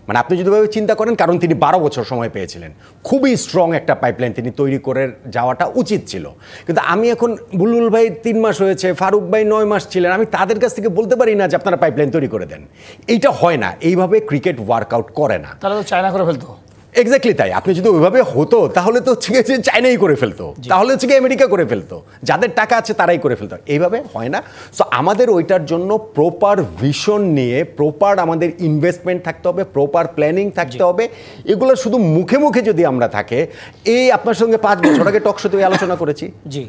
মানে আপনি যদি ভাবে চিন্তা করেন, কারণ তিনি 12 বছর সময় পেয়েছিলেন, খুবই স্ট্রং একটা পাইপলাইন তিনি তৈরি করে যাওয়াটা উচিত ছিল। কিন্তু আমি এখন বুলবুল ভাই 3 মাস হয়েছে, ফারুক ভাই 9 মাস ছিলেন, আমি তাদের কাছ থেকে বলতে পারি না যে আপনারা পাইপলাইন তৈরি করে দেন। এইটা হয় না, এইভাবে ক্রিকেট ওয়ার্কআউট করে না। তারা তো চায়না করে ফেলতো। এক্স্যাক্টলি তাই। আপনি যদি ওইভাবে হতো তাহলে তো হচ্ছে যে চায়নাই করে ফেলতো, তাহলে হচ্ছে কি আমেরিকা করে ফেলতো, যাদের টাকা আছে তারাই করে ফেলতো। এইভাবে হয় না। সো আমাদের ওইটার জন্য প্রপার ভিশন নিয়ে প্রপার আমাদের ইনভেস্টমেন্ট থাকতে হবে, প্রপার প্ল্যানিং থাকতে হবে। এগুলো শুধু মুখে মুখে যদি আমরা থাকে, এই আপনার সঙ্গে 5 বছর আগে টকশোতে আলোচনা করেছি, জি,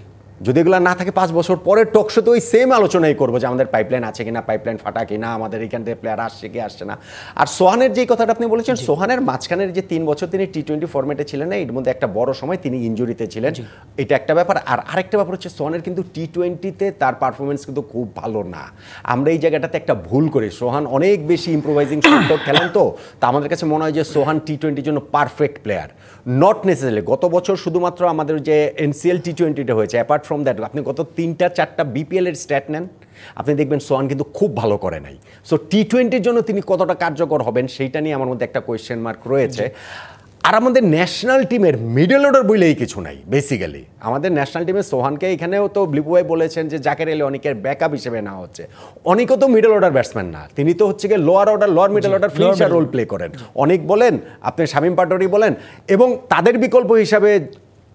যদি এগুলো না থাকে 5 বছর পরে টকশোতে ওই সেম আলোচনাই করবো যে আমাদের পাইপলাইন আছে কিনা, পাইপলাইন ফাটা কিনা, আমাদের এখান থেকে প্লেয়ার আসছে কি আসছে না। আর সোহানের যে কথাটা আপনি বলেছেন, সোহানের মাঝখানের যে 3 বছর তিনি টি-20 ফরম্যাটে ছিলেন না, এর মধ্যে একটা বড় সময় তিনি ইনজুরিতে ছিলেন, এটা একটা ব্যাপার। আর আরেকটা ব্যাপার হচ্ছে সোহানের কিন্তু টি-20তে তার পারফরমেন্স কিন্তু খুব ভালো না। আমরা এই জায়গাটাতে একটা ভুল করি। সোহান অনেক বেশি ইম্প্রোভাইজিং শট খেলেন, তো আমাদের কাছে মনে হয় যে সোহান টি-20 জন্য পারফেক্ট প্লেয়ার, নট নেসেসারিলি। গত বছর শুধুমাত্র আমাদের যে এনসিএল টি-20টা হয়েছে, অ্যাপার্ট ফ্রম দ্যাট আপনি গত 3-4টা বিপিএলের স্ট্যাট নেন, আপনি দেখবেন সোহান কিন্তু খুব ভালো করে নাই। সো টি-20-র জন্য তিনি কতটা কার্যকর হবেন সেইটা নিয়ে আমার মধ্যে একটা কোয়েশ্চেন মার্ক রয়েছে। আর আমাদের ন্যাশনাল টিমের মিডল অর্ডার বইলেই কিছু নাই বেসিক্যালি। আমাদের ন্যাশনাল টিমের সোহানকে এখানেও তো ব্লিপু ভাই বলেছেন যে জাকের এলে অনেকের ব্যাকআপ হিসেবে নেওয়া হচ্ছে। অনেকও তো মিডল অর্ডার ব্যাটসম্যান না, তিনি তো হচ্ছে গিয়ে lower middle order finisher role play করেন। অনেক বলেন, আপনি শামীম পাটোয়ারি বলেন, এবং তাদের বিকল্প হিসাবে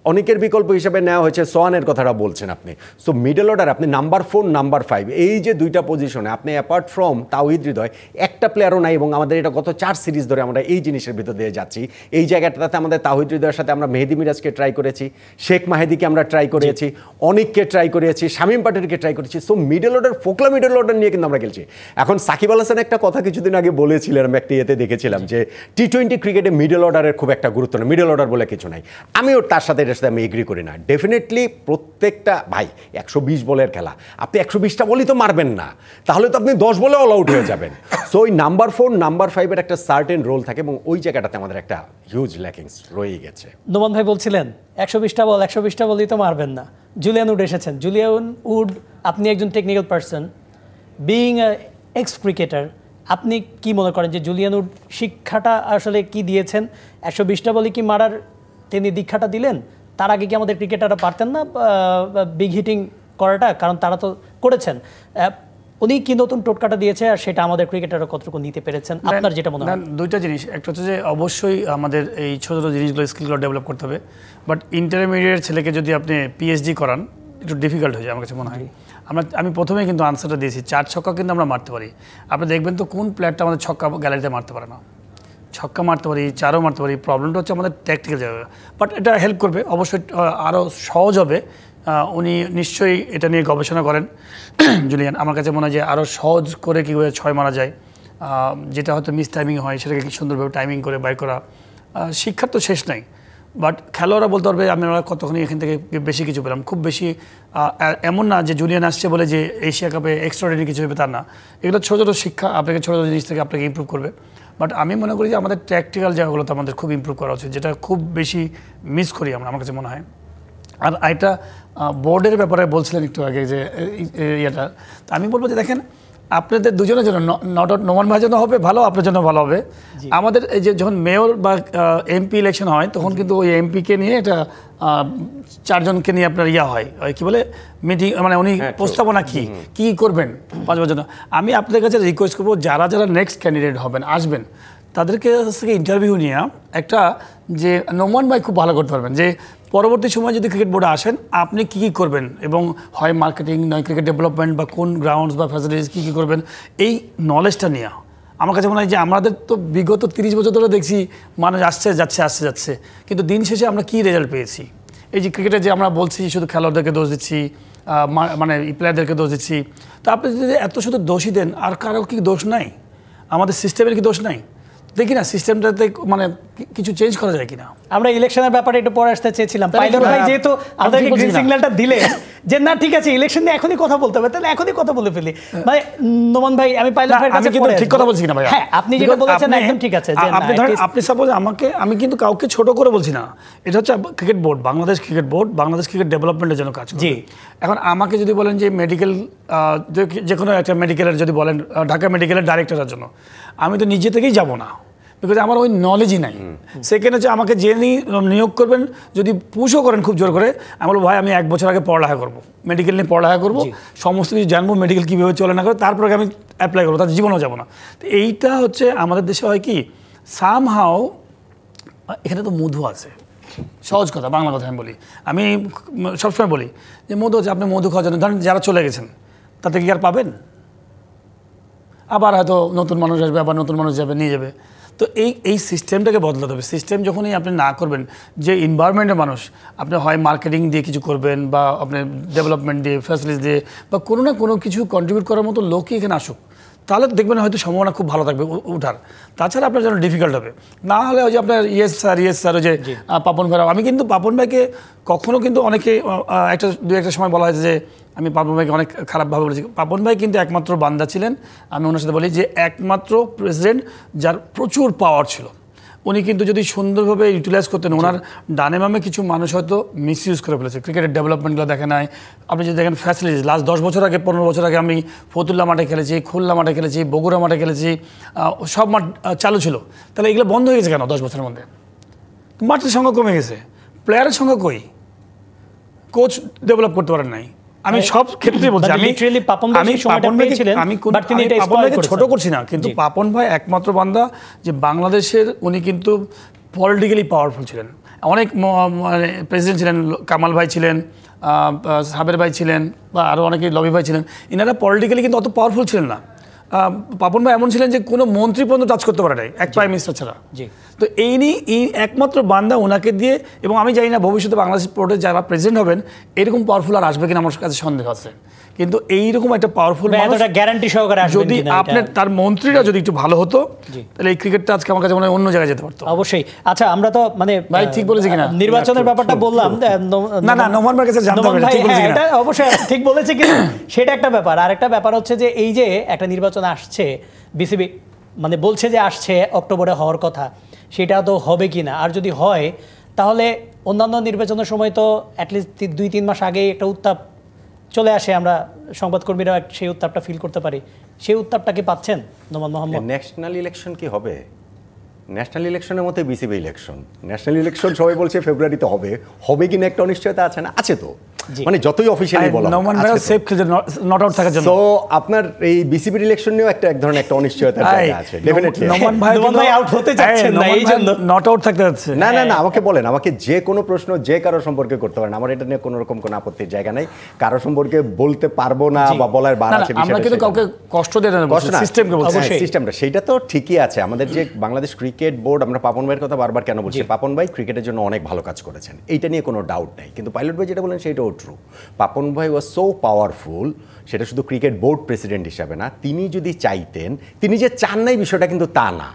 অনেকের বিকল্প হিসেবে নেওয়া হয়েছে সোহানের কথাটা বলছেন আপনি। সো মিডল অর্ডার আপনি নাম্বার 4, নাম্বার 5 এই যে 2টা পজিশনে আপনি অ্যাপার্ট ফ্রম তাওহিদ হৃদয় একটা প্লেয়ারও নাই। এবং আমাদের এটা গত 4 সিরিজ ধরে আমরা এই জিনিসের ভিতর দিয়ে যাচ্ছি। এই জায়গাটাতে আমাদের তাওহিদ হৃদয়ের সাথে আমরা মেহেদি মিরাজকে ট্রাই করেছি, শেখ মাহেদিকে আমরা ট্রাই করেছি, অনিককে ট্রাই করেছি, শামীম পাটোয়ারিকে ট্রাই করেছি। সো মিডল অর্ডার, ফোকলা মিডল অর্ডার নিয়ে কিন্তু আমরা খেলছি। এখন সাকিব আল হাসান একটা কথা কিছুদিন আগে বলেছিলেন, আমি একটা ইয়েতে দেখেছিলাম যে টি-20 ক্রিকেটে মিডল অর্ডারের খুব একটা গুরুত্ব নেই, মিডল অর্ডার বলে কিছু নাই। আমিও তার সাথে এটার সাথে আমি এগ্রি করি না। ডেফিনেটলি প্রত্যেকটা ভাই 120 বলের খেলা, আপনি 120টা বলই তো মারবেন না, তাহলে তো আপনি 10 বলে অল আউট হয়ে যাবেন। সো ওই নাম্বার 4, নাম্বার 5 একটা সার্টেন রোল থাকে, এবং ওই জায়গাটাতে আমাদের একটা হিউজ ল্যাকিংস রয়ে গেছে। নোমান ভাই বলছিলেন 120টা বলই তো মারবেন না। জুলিয়ান উড এসেছেন। জুলিয়ান উড, আপনি একজন technical person, being x cricketer, আপনি কি মনে করেন যে জুলিয়ান উড শিক্ষাটা আসলে কি দিয়েছেন? 120টা বলে কি মারার তিনি দীক্ষাটা দিলেন? তার আগে কি আমাদের ক্রিকেটাররা পারতেন না বিগ হিটিং করাটা? কারণ তারা তো করেছেন। উনি কি নতুন টোটকাটা দিয়েছে, আর সেটা আমাদের ক্রিকেটাররা কতটুকু নিতে পেরেছেন আপনার যেটা মনে হয়? 2টা জিনিস, একটা হচ্ছে যে অবশ্যই আমাদের এই ছোটো ছোটো জিনিসগুলো, স্কিলগুলো ডেভেলপ করতে হবে। বাট ইন্টারমিডিয়েট ছেলেকে যদি আপনি পিএইচডি করান, একটু ডিফিকাল্ট হয়ে যায় আমার কাছে মনে হয়। আমি প্রথমে কিন্তু আনসারটা দিয়েছি, 4 ছক্কা কিন্তু আমরা মারতে পারি। আপনি দেখবেন তো কোন প্লেয়ারটা আমাদের ছক্কা গ্যালারিতে মারতে পারে না? ছক্কা মারতে পারি, 4ও মারতে পারি। প্রবলেমটা হচ্ছে আমাদের ট্যাকটিক্যাল জায়গা। বাট এটা হেল্প করবে, অবশ্যই আরও সহজ হবে। উনি নিশ্চয়ই এটা নিয়ে গবেষণা করেন জুলিয়ান। আমার কাছে মনে হয় যে আরও সহজ করে কীভাবে 6 মারা যায়, যেটা হয়তো মিস টাইমিং হয় সেটাকে কি সুন্দরভাবে টাইমিং করে বাইর করা। শিক্ষার তো শেষ নাই, বাট খেলোয়াড়রা বলতে পারবে আমরা কতক্ষণ এখান থেকে বেশি কিছু পেলাম। খুব বেশি এমন না যে জুলিয়ান আসছে বলে যে এশিয়া কাপে এক্সট্রাঅর্ডিনারি কিছু হবে, তা না। এগুলো ছোটো ছোটো শিক্ষা, আপনাকে ছোটো ছোটো জিনিস থেকে আপনাকে ইমপ্রুভ করবে। বাট আমি মনে করি যে আমাদের ট্যাকটিক্যাল জায়গাগুলোতে আমাদের খুব ইমপ্রুভ করা উচিত, যেটা খুব বেশি মিস করি আমরা, আমার কাছে মনে হয়। আর এটা বোর্ডের ব্যাপারে বলছিলেন একটু আগে যে ইয়েটা, আমি বলবো যে দেখেন, আপনাদের দুজনের জন্য, নোমান ভাইয়ের জন্য হবে ভালো, আপনার জন্য ভালো হবে। আমাদের এই যে যখন মেয়র বা এমপি ইলেকশন হয়, তখন কিন্তু ওই এমপিকে নিয়ে এটা 4 জনকে নিয়ে আপনার হয়, কি বলে মিটিং, মানে উনি প্রস্তাবনা কি করবেন 5 বছর জন্য। আমি আপনাদের কাছে রিকোয়েস্ট করবো, যারা যারা নেক্সট ক্যান্ডিডেট হবেন, আসবেন, তাদেরকে থেকে ইন্টারভিউ নিয়ে একটা, যে নোমান ভাই খুব ভালো করতে পারবেন, যে পরবর্তী সময় যদি ক্রিকেট বোর্ডে আসেন আপনি কী কী করবেন, এবং হয় মার্কেটিং, নয় ক্রিকেট ডেভেলপমেন্ট, বা কোন গ্রাউন্ডস বা ফ্যাসিলিটিস কী কী করবেন, এই নলেজটা নিয়ে আমার কাছে মনে হয় যে আমাদের তো বিগত 30 বছর ধরে দেখছি মানুষ আসছে যাচ্ছে, কিন্তু দিন শেষে আমরা কি রেজাল্ট পেয়েছি? এই যে ক্রিকেটে যে আমরা বলছি শুধু খেলোয়াড়দেরকে দোষ দিচ্ছি, মানে প্লেয়ারদেরকে দোষ দিচ্ছি, তো আপনি যদি এত শুধু দোষই দেন, আর কারো কি দোষ নাই? আমাদের সিস্টেমের কি দোষ নাই? দেখি না সিস্টেমটাতে মানে কিছু চেঞ্জ করা যায় কিনা। আমরা ইলেকশনের ব্যাপারে একটু পরে আসতে চেয়েছিলাম, পাইলট ভাই যেহেতু আমাদেরকে গ্রিন সিগন্যালটা দিলে যে না ঠিক আছে ইলেকশন নিয়ে এখনই কথা বলতে হবে, তাহলে এখনই কথা বলে ফেলি। মানে নোমান ভাই, আমি পাইলট ভাইয়ের কাছে কিন্তু ঠিক কথা বলছি না ভাই। হ্যাঁ, আপনি যেটা বলেছেন একদম ঠিক আছে যে আপনি ধরেন, আপনি সাপোজ আমাকে, আমি কিন্তু কাউকে ছোট করে বলছি না, এটা হচ্ছে cricket board, Bangladesh cricket board, Bangladesh cricket ডেভেলপমেন্টের জন্য কাজ করে। জি, এখন আমাকে যদি বলেন যে মেডিকেল, যে কোনো একটা মেডিকেলের যদি বলেন ঢাকা মেডিকেলের ডাইরেক্টরের জন্য, আমি তো নিজে থেকেই যাব না, বিকজ আমার ওই নলেজই নাই। সেকেন্ড হচ্ছে আমাকে যে নিয়োগ করবেন যদি পুশও করেন খুব জোর করে, আমি বলবো ভাই আমি 1 বছর আগে পড়ালেখা করবো, মেডিকেল নিয়ে পড়ালেখা করবো, সমস্ত কিছু জানবো, মেডিকেল কীভাবে চলে না করে, তারপরে আমি অ্যাপ্লাই করবো, তার জীবনেও যাবো না। তো এইটা হচ্ছে আমাদের দেশে হয় কি, সামহাও এখানে তো মধু আছে, সহজ কথা, বাংলা কথা আমি বলি, আমি সবসময় বলি যে মধু হচ্ছে, আপনি মধু খাওয়ার জন্য ধরেন যারা চলে গেছেন তাতে কি আর পাবেন? আবার হয়তো নতুন মানুষ আসবে, আবার নতুন মানুষ যাবে, নিয়ে যাবে। তো এই সিস্টেমটাকে বদলাতে হবে। সিস্টেম যখনই আপনি না করবেন, যে এনভায়রনমেন্টের মানুষ, আপনি হয় মার্কেটিং দিয়ে কিছু করবেন, বা আপনি ডেভেলপমেন্ট দিয়ে, ফ্যাসিলিটি দিয়ে, বা কোনো না কোনো কিছু কন্ট্রিবিউট করার মতো লোকই এখানে আসুক, তাহলে দেখবেন হয়তো সম্ভাবনা খুব ভালো থাকবে উঠার। তাছাড়া আপনার জন্য ডিফিকাল্ট হবে। না হলে ওই যে আপনার ইয়েস স্যার, ওই যে পাপন ভাই, আমি কিন্তু পাপন ভাইকে কখনো, কিন্তু অনেকে দু একটা সময় বলা হয়েছে যে আমি পাপন ভাইকে অনেক খারাপভাবে বলেছি। পাপন ভাই কিন্তু একমাত্র বান্দা ছিলেন, আমি ওনার সাথে বলি যে একমাত্র প্রেসিডেন্ট যার প্রচুর পাওয়ার ছিল। উনি কিন্তু যদি সুন্দরভাবে ইউটিলাইজ করতেন, ওনার ডানে বামে কিছু মানুষ হয়তো মিসইউজ করে ফেলেছে, ক্রিকেটের ডেভেলপমেন্টগুলো দেখে নাই। আপনি যদি দেখেন ফ্যাসিলিটিস, লাস্ট 10 বছর আগে, 15 বছর আগে আমি ফতুল্লা মাঠে খেলেছি, খুলনা মাঠে খেলেছি, বগুড়া মাঠে খেলেছি, সব মাঠ চালু ছিল। তাহলে এগুলো বন্ধ হয়ে গেছে কেন 10 বছরের মধ্যে? মাঠের সংখ্যা কমে গেছে, প্লেয়ারের সংখ্যা কই, কোচ ডেভেলপ করতে পারেন নাই। আমি সব ক্ষেত্রে বলছি, আমি ছোট করছি না, কিন্তু পাপন ভাই একমাত্র বান্দা যে বাংলাদেশের, উনি কিন্তু পলিটিক্যালি পাওয়ারফুল ছিলেন। অনেক প্রেসিডেন্ট ছিলেন, কামাল ভাই ছিলেন, সাবের ভাই ছিলেন, বা আরও অনেকে, লবি ভাই ছিলেন, এনারা পলিটিক্যালি কিন্তু অত পাওয়ারফুল ছিলেন না। পাপন ভাই এমন ছিলেন যে কোনো মন্ত্রী পর্যন্ত টাচ করতে পারে নাই, এক প্রাইম মিনিস্টার ছাড়া। তো এই একমাত্র বান্দা ওনাকে দিয়ে, এবং আমি জানি না ভবিষ্যতে বাংলাদেশ বোর্ডে যারা প্রেসিডেন্ট হবেন এরকম পাওয়ারফুল আর আসবে কিনা, আমার কাছে সন্দেহ আছে। কিন্তু এইরকম একটা পাওয়ারফুল গ্যারান্টি সহকারে যদি আপনার তার মন্ত্রীরা যদি একটু ভালো হতো, তাহলে এই ক্রিকেটটা আজকে আমার কাছে মনে হয় অন্য জায়গায় যেতে পারতো। অবশ্যই। আচ্ছা, আমরা তো মানে ভাই ঠিক বলেছি কিনা নির্বাচনের ব্যাপারটা বললাম, না নোমান ভাইয়ের কাছে জানতে হবে, ঠিক বলেছি কিনা? এটা অবশ্যই ঠিক বলেছে, কিন্তু সেটা একটা ব্যাপার। আর একটা ব্যাপার হচ্ছে যে এই যে একটা নির্বাচন আসছে, বিসিবি মানে বলছে যে আসছে, অক্টোবরে হওয়ার কথা, সেটা তো হবে কি না? আর যদি হয় তাহলে অন্যান্য নির্বাচনের সময় তো অ্যাটলিস্ট 2-3 মাস আগেই একটা উত্তাপ চলে আসে, আমরা সংবাদকর্মীরা সেই উত্তাপটা ফিল করতে পারি। সেই উত্তাপটা কি পাচ্ছেন নোমান মোহাম্মদ? ন্যাশনাল ইলেকশন কি হবে? ন্যাশনাল ইলেকশনের মতো বিসিবি ইলেকশন, ন্যাশনাল ইলেকশন সবাই বলছে ফেব্রুয়ারিতে হবে, হবে কিনা একটা অনিশ্চয়তা আছে না? আছে তো, মানে যতই অফিশিয়ালি বলা নট আউট থাকার জন্য। তো আপনার এই বিসিবির ইলেকশন নিয়েও এক ধরনের একটা অনিশ্চয়তা আছে ডেফিনেটলি। নোমান ভাই আউট হতে চাচ্ছেন না, এইজন্য নট আউট থাকতে যাচ্ছে। না, আমাকে বলেন, আমাকে যে কোনো প্রশ্ন যে কারো সম্পর্কে করতে পারেন, আমার এটা নিয়ে কোনো রকম কোনো আপত্তির জায়গা নাই। কারো সম্পর্কে বলতে পারবো না বা বলার বার আছে, আমরা কিন্তু কাউকে কষ্ট দেই না, সিস্টেমকে বলছি। সিস্টেমটা সেইটা তো ঠিকই আছে। আমাদের যে বাংলাদেশ ক্রিকেট বোর্ড, আমরা পাপন ভাইয়ের কথা বারবার কেন বলছি, পাপন ভাই ক্রিকেটের জন্য অনেক ভালো কাজ করেছেন, এইটা নিয়ে কোনো ডাউট নাই। কিন্তু পাইলট ভাই যেটা বলেন সেটাও ট্রু। পাপন ভাই ওয়াজ সো পাওয়ারফুল, সেটা শুধু ক্রিকেট বোর্ড প্রেসিডেন্ট হিসাবে না, তিনি যদি চাইতেন, তিনি যে চান নাই বিষয়টা কিন্তু তা না।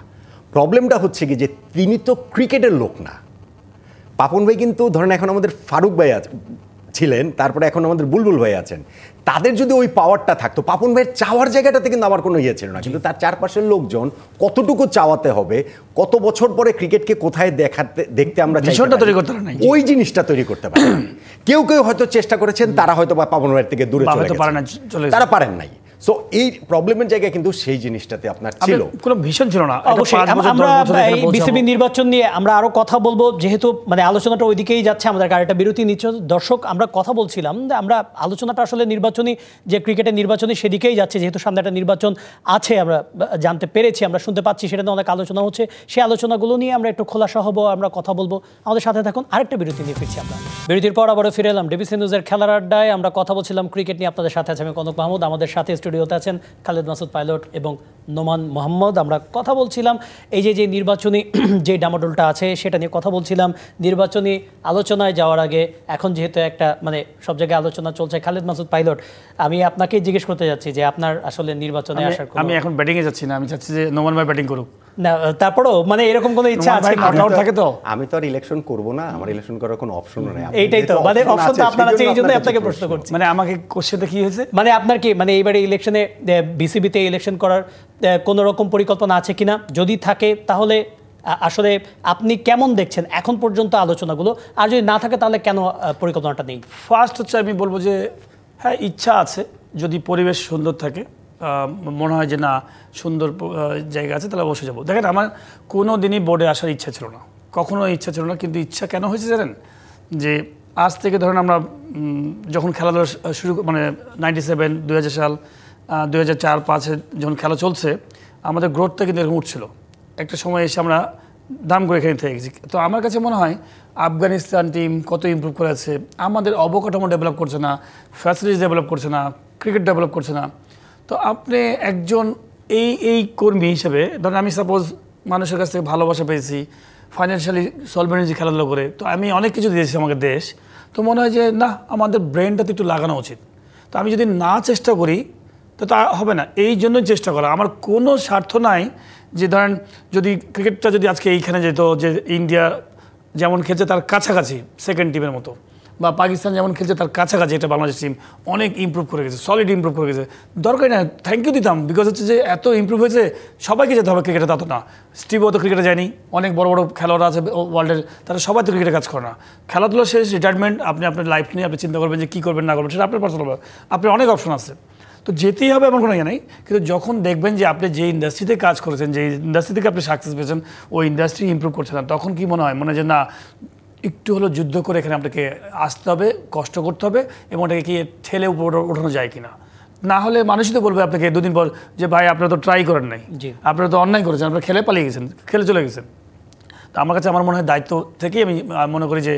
প্রবলেমটা হচ্ছে কি যে তিনি তো ক্রিকেটের লোক না। পাপন ভাই কিন্তু ধরেন এখন আমাদের ফারুক ভাই ছিলেন, তারপরে এখন আমাদের বুলবুল ভাই আছেন, তাদের যদি ওই পাওয়ারটা থাকতো, পাপন ভাইয়ের চাওয়ার জায়গাটাতে কিন্তু আমার কোনো ইয়ে ছিল না। কিন্তু তার চারপাশের লোকজন কতটুকু চাওয়াতে হবে, কত বছর পরে ক্রিকেটকে কোথায় দেখতে আমরা তৈরি করতে পারি, ওই জিনিসটা তৈরি করতে পারি। কেউ হয়তো চেষ্টা করেছেন, তারা হয়তো বা পাপন ভাইয়ের থেকে দূরে চলে গেছে, তারা পারেন নাই। সো এই প্রবলেমের জায়গায় কিন্তু সেই জিনিসটাতে আপনার ছিল, কোনো ভীষণ ছিল না। আমরা এই বিসিবি নির্বাচন নিয়ে আমরা আরো কথা বলবো, যেহেতু মানে আলোচনাটা ওইদিকেই যাচ্ছে। আমাদের আরেকটা বিরতি নিচ্ছে। দর্শক, আমরা কথা বলছিলাম, আমরা আলোচনাটা আসলে নির্বাচনী, যে ক্রিকেটের নির্বাচনী সেদিকেই যাচ্ছে, যেহেতু সামনে একটা নির্বাচন আছে, আমরা জানতে পেরেছি, আমরা শুনতে পাচ্ছি, সেটা নিয়ে অনেক আলোচনা হচ্ছে। সেই আলোচনাগুলো নিয়ে আমরা একটু খোলাসা হব, আমরা কথা বলবো। আমাদের সাথে থাকুন, আরেকটা বিরতি নিয়ে ফিরছি আমরা। বিরতির পর আবারও ফিরে এলাম ডিবিসি নিউজের খেলার আড্ডায়। আমরা কথা বলছিলাম ক্রিকেট নিয়ে, আপনাদের সাথে আছে আমি কনক মাহমুদ। আমাদের সাথে স্টুডিওতে আছেন খালেদ মাসুদ পাইলট এবং নোমান মোহাম্মদ। আমরা কথা বলছিলাম এই যে নির্বাচনী যে ডামাডোলটা আছে সেটা নিয়ে কথা বলছিলাম। নির্বাচনী আলোচনায় যাওয়ার আগে এখন যেহেতু একটা মানে সব জায়গায় আলোচনা চলছে, খালেদ মাসুদ পাইলট আমি আপনাকে জিজ্ঞেস করতে যাচ্ছি যে আপনার আসলে নির্বাচনে আসার আমি এখন ব্যাটিংয়ে যাচ্ছি না, আমি চাচ্ছি যে নোমান ভাই ব্যাটিং করুক। না তারপরেও মানে এরকম কোনো ইচ্ছা আছে থাকে তো আমি তো আর ইলেকশন করব না, আমার ইলেকশন করার কোনো অপশনও নেই। এইটাই তো মানে অপশন তো আপনার আছে, এই জন্য আপনাকে প্রশ্ন করছি। মানে আমাকে কোশ্চেনটা কি হয়েছে, মানে আপনার কি মানে এইবারে ইলেকশনে বিসিবিতে ইলেকশন করার কোনো রকম পরিকল্পনা আছে কিনা, যদি থাকে তাহলে আসলে আপনি কেমন দেখছেন এখন পর্যন্ত আলোচনাগুলো, আর যদি না থাকে তাহলে কেন পরিকল্পনাটা নেই? ফার্স্ট হচ্ছে আমি বলবো যে হ্যাঁ ইচ্ছা আছে, যদি পরিবেশ সুন্দর থাকে, মনে হয় যে না সুন্দর জায়গা আছে, তাহলে অবশ্যই যাবো। দেখেন আমার কোনো দিনই বোর্ডে আসার ইচ্ছা ছিল না, কখনো ইচ্ছা ছিল না, কিন্তু ইচ্ছা কেন হয়েছে জানেন, যে আজ থেকে ধরেন আমরা যখন খেলাধুলা শুরু মানে 97, 2000 সাল, 2004-05 যখন খেলা চলছে, আমাদের গ্রোথটা কিন্তু এরকম উঠছিল। একটা সময় এসে আমরা দাম করে এখানে থেকে গেছি। তো আমার কাছে মনে হয় আফগানিস্তান টিম কত ইমপ্রুভ করেছে, আমাদের অবকাঠামো ডেভেলপ করছে না, ফ্যাসিলিটিস ডেভেলপ করছে না, ক্রিকেট ডেভেলপ করছে না। তো আপনি একজন এই কর্মী হিসেবে ধরেন আমি সাপোজ মানুষের কাছ থেকে ভালোবাসা পেয়েছি, ফাইন্যান্সিয়ালি সলভেন্সি খেলাধুলো করে, তো আমি অনেক কিছু দিয়েছি আমাকে দেশ। তো মনে হয় যে না আমাদের ব্রেনটাতে একটু লাগানো উচিত। তো আমি যদি না চেষ্টা করি তো তা হবে না, এই জন্যই চেষ্টা করা। আমার কোনো স্বার্থ নাই যে ধরেন যদি ক্রিকেটটা যদি আজকে এইখানে যেত, যে ইন্ডিয়া যেমন খেলছে তার কাছাকাছি সেকেন্ড টিমের মতো, বা পাকিস্তান যেমন খেলছে তার কাছাকাছি এটা বাংলাদেশ টিম অনেক ইমপ্রুভ করে গেছে, সলিড ইমপ্রুভ করে গেছে, দরকারই না থ্যাংক ইউ দিতাম, বিকজ হচ্ছে যে এত ইমপ্রুভ হয়েছে সবাইকে যেতে হবে ক্রিকেটে, তা তো না। স্টিভও তো ক্রিকেটে যায়নি, অনেক বড় বড় খেলোয়াড় আছে ওয়ার্ল্ডের, তারা সবাই তো ক্রিকেটে কাজ করে না। খেলাধুলা শেষ, রিটায়ারমেন্ট, আপনি আপনার লাইফ নিয়ে আপনি চিন্তা করবেন যে কী করবেন না করবেন, সেটা আপনার পার্সোনাল, আপনার অনেক অপশন আছে, তো যেতেই হবে এমন কোনো ইয়ে নেই। কিন্তু যখন দেখবেন যে আপনি যে ইন্ডাস্ট্রিতে কাজ করেছেন, যে ইন্ডাস্ট্রি থেকে আপনি সাকসেস পেয়েছেন, ওই ইন্ডাস্ট্রি ইমপ্রুভ করছে না, তখন কি মনে হয় যে না একটু হলো যুদ্ধ করে এখানে আপনাকে আসতে হবে, কষ্ট করতে হবে, এবং ওটাকে কি ঠেলে উপরে ওঠানো যায় কিনা। না হলে মানুষই তো বলবে আপনাকে দুদিন পর যে ভাই আপনারা তো ট্রাই করেন নাই, আপনারা তো অন্যায় করেছেন, আপনারা খেলে পালিয়ে গেছেন, খেলে চলে গেছেন। তো আমার কাছে আমার মনে হয় দায়িত্ব থেকেই আমি মনে করি যে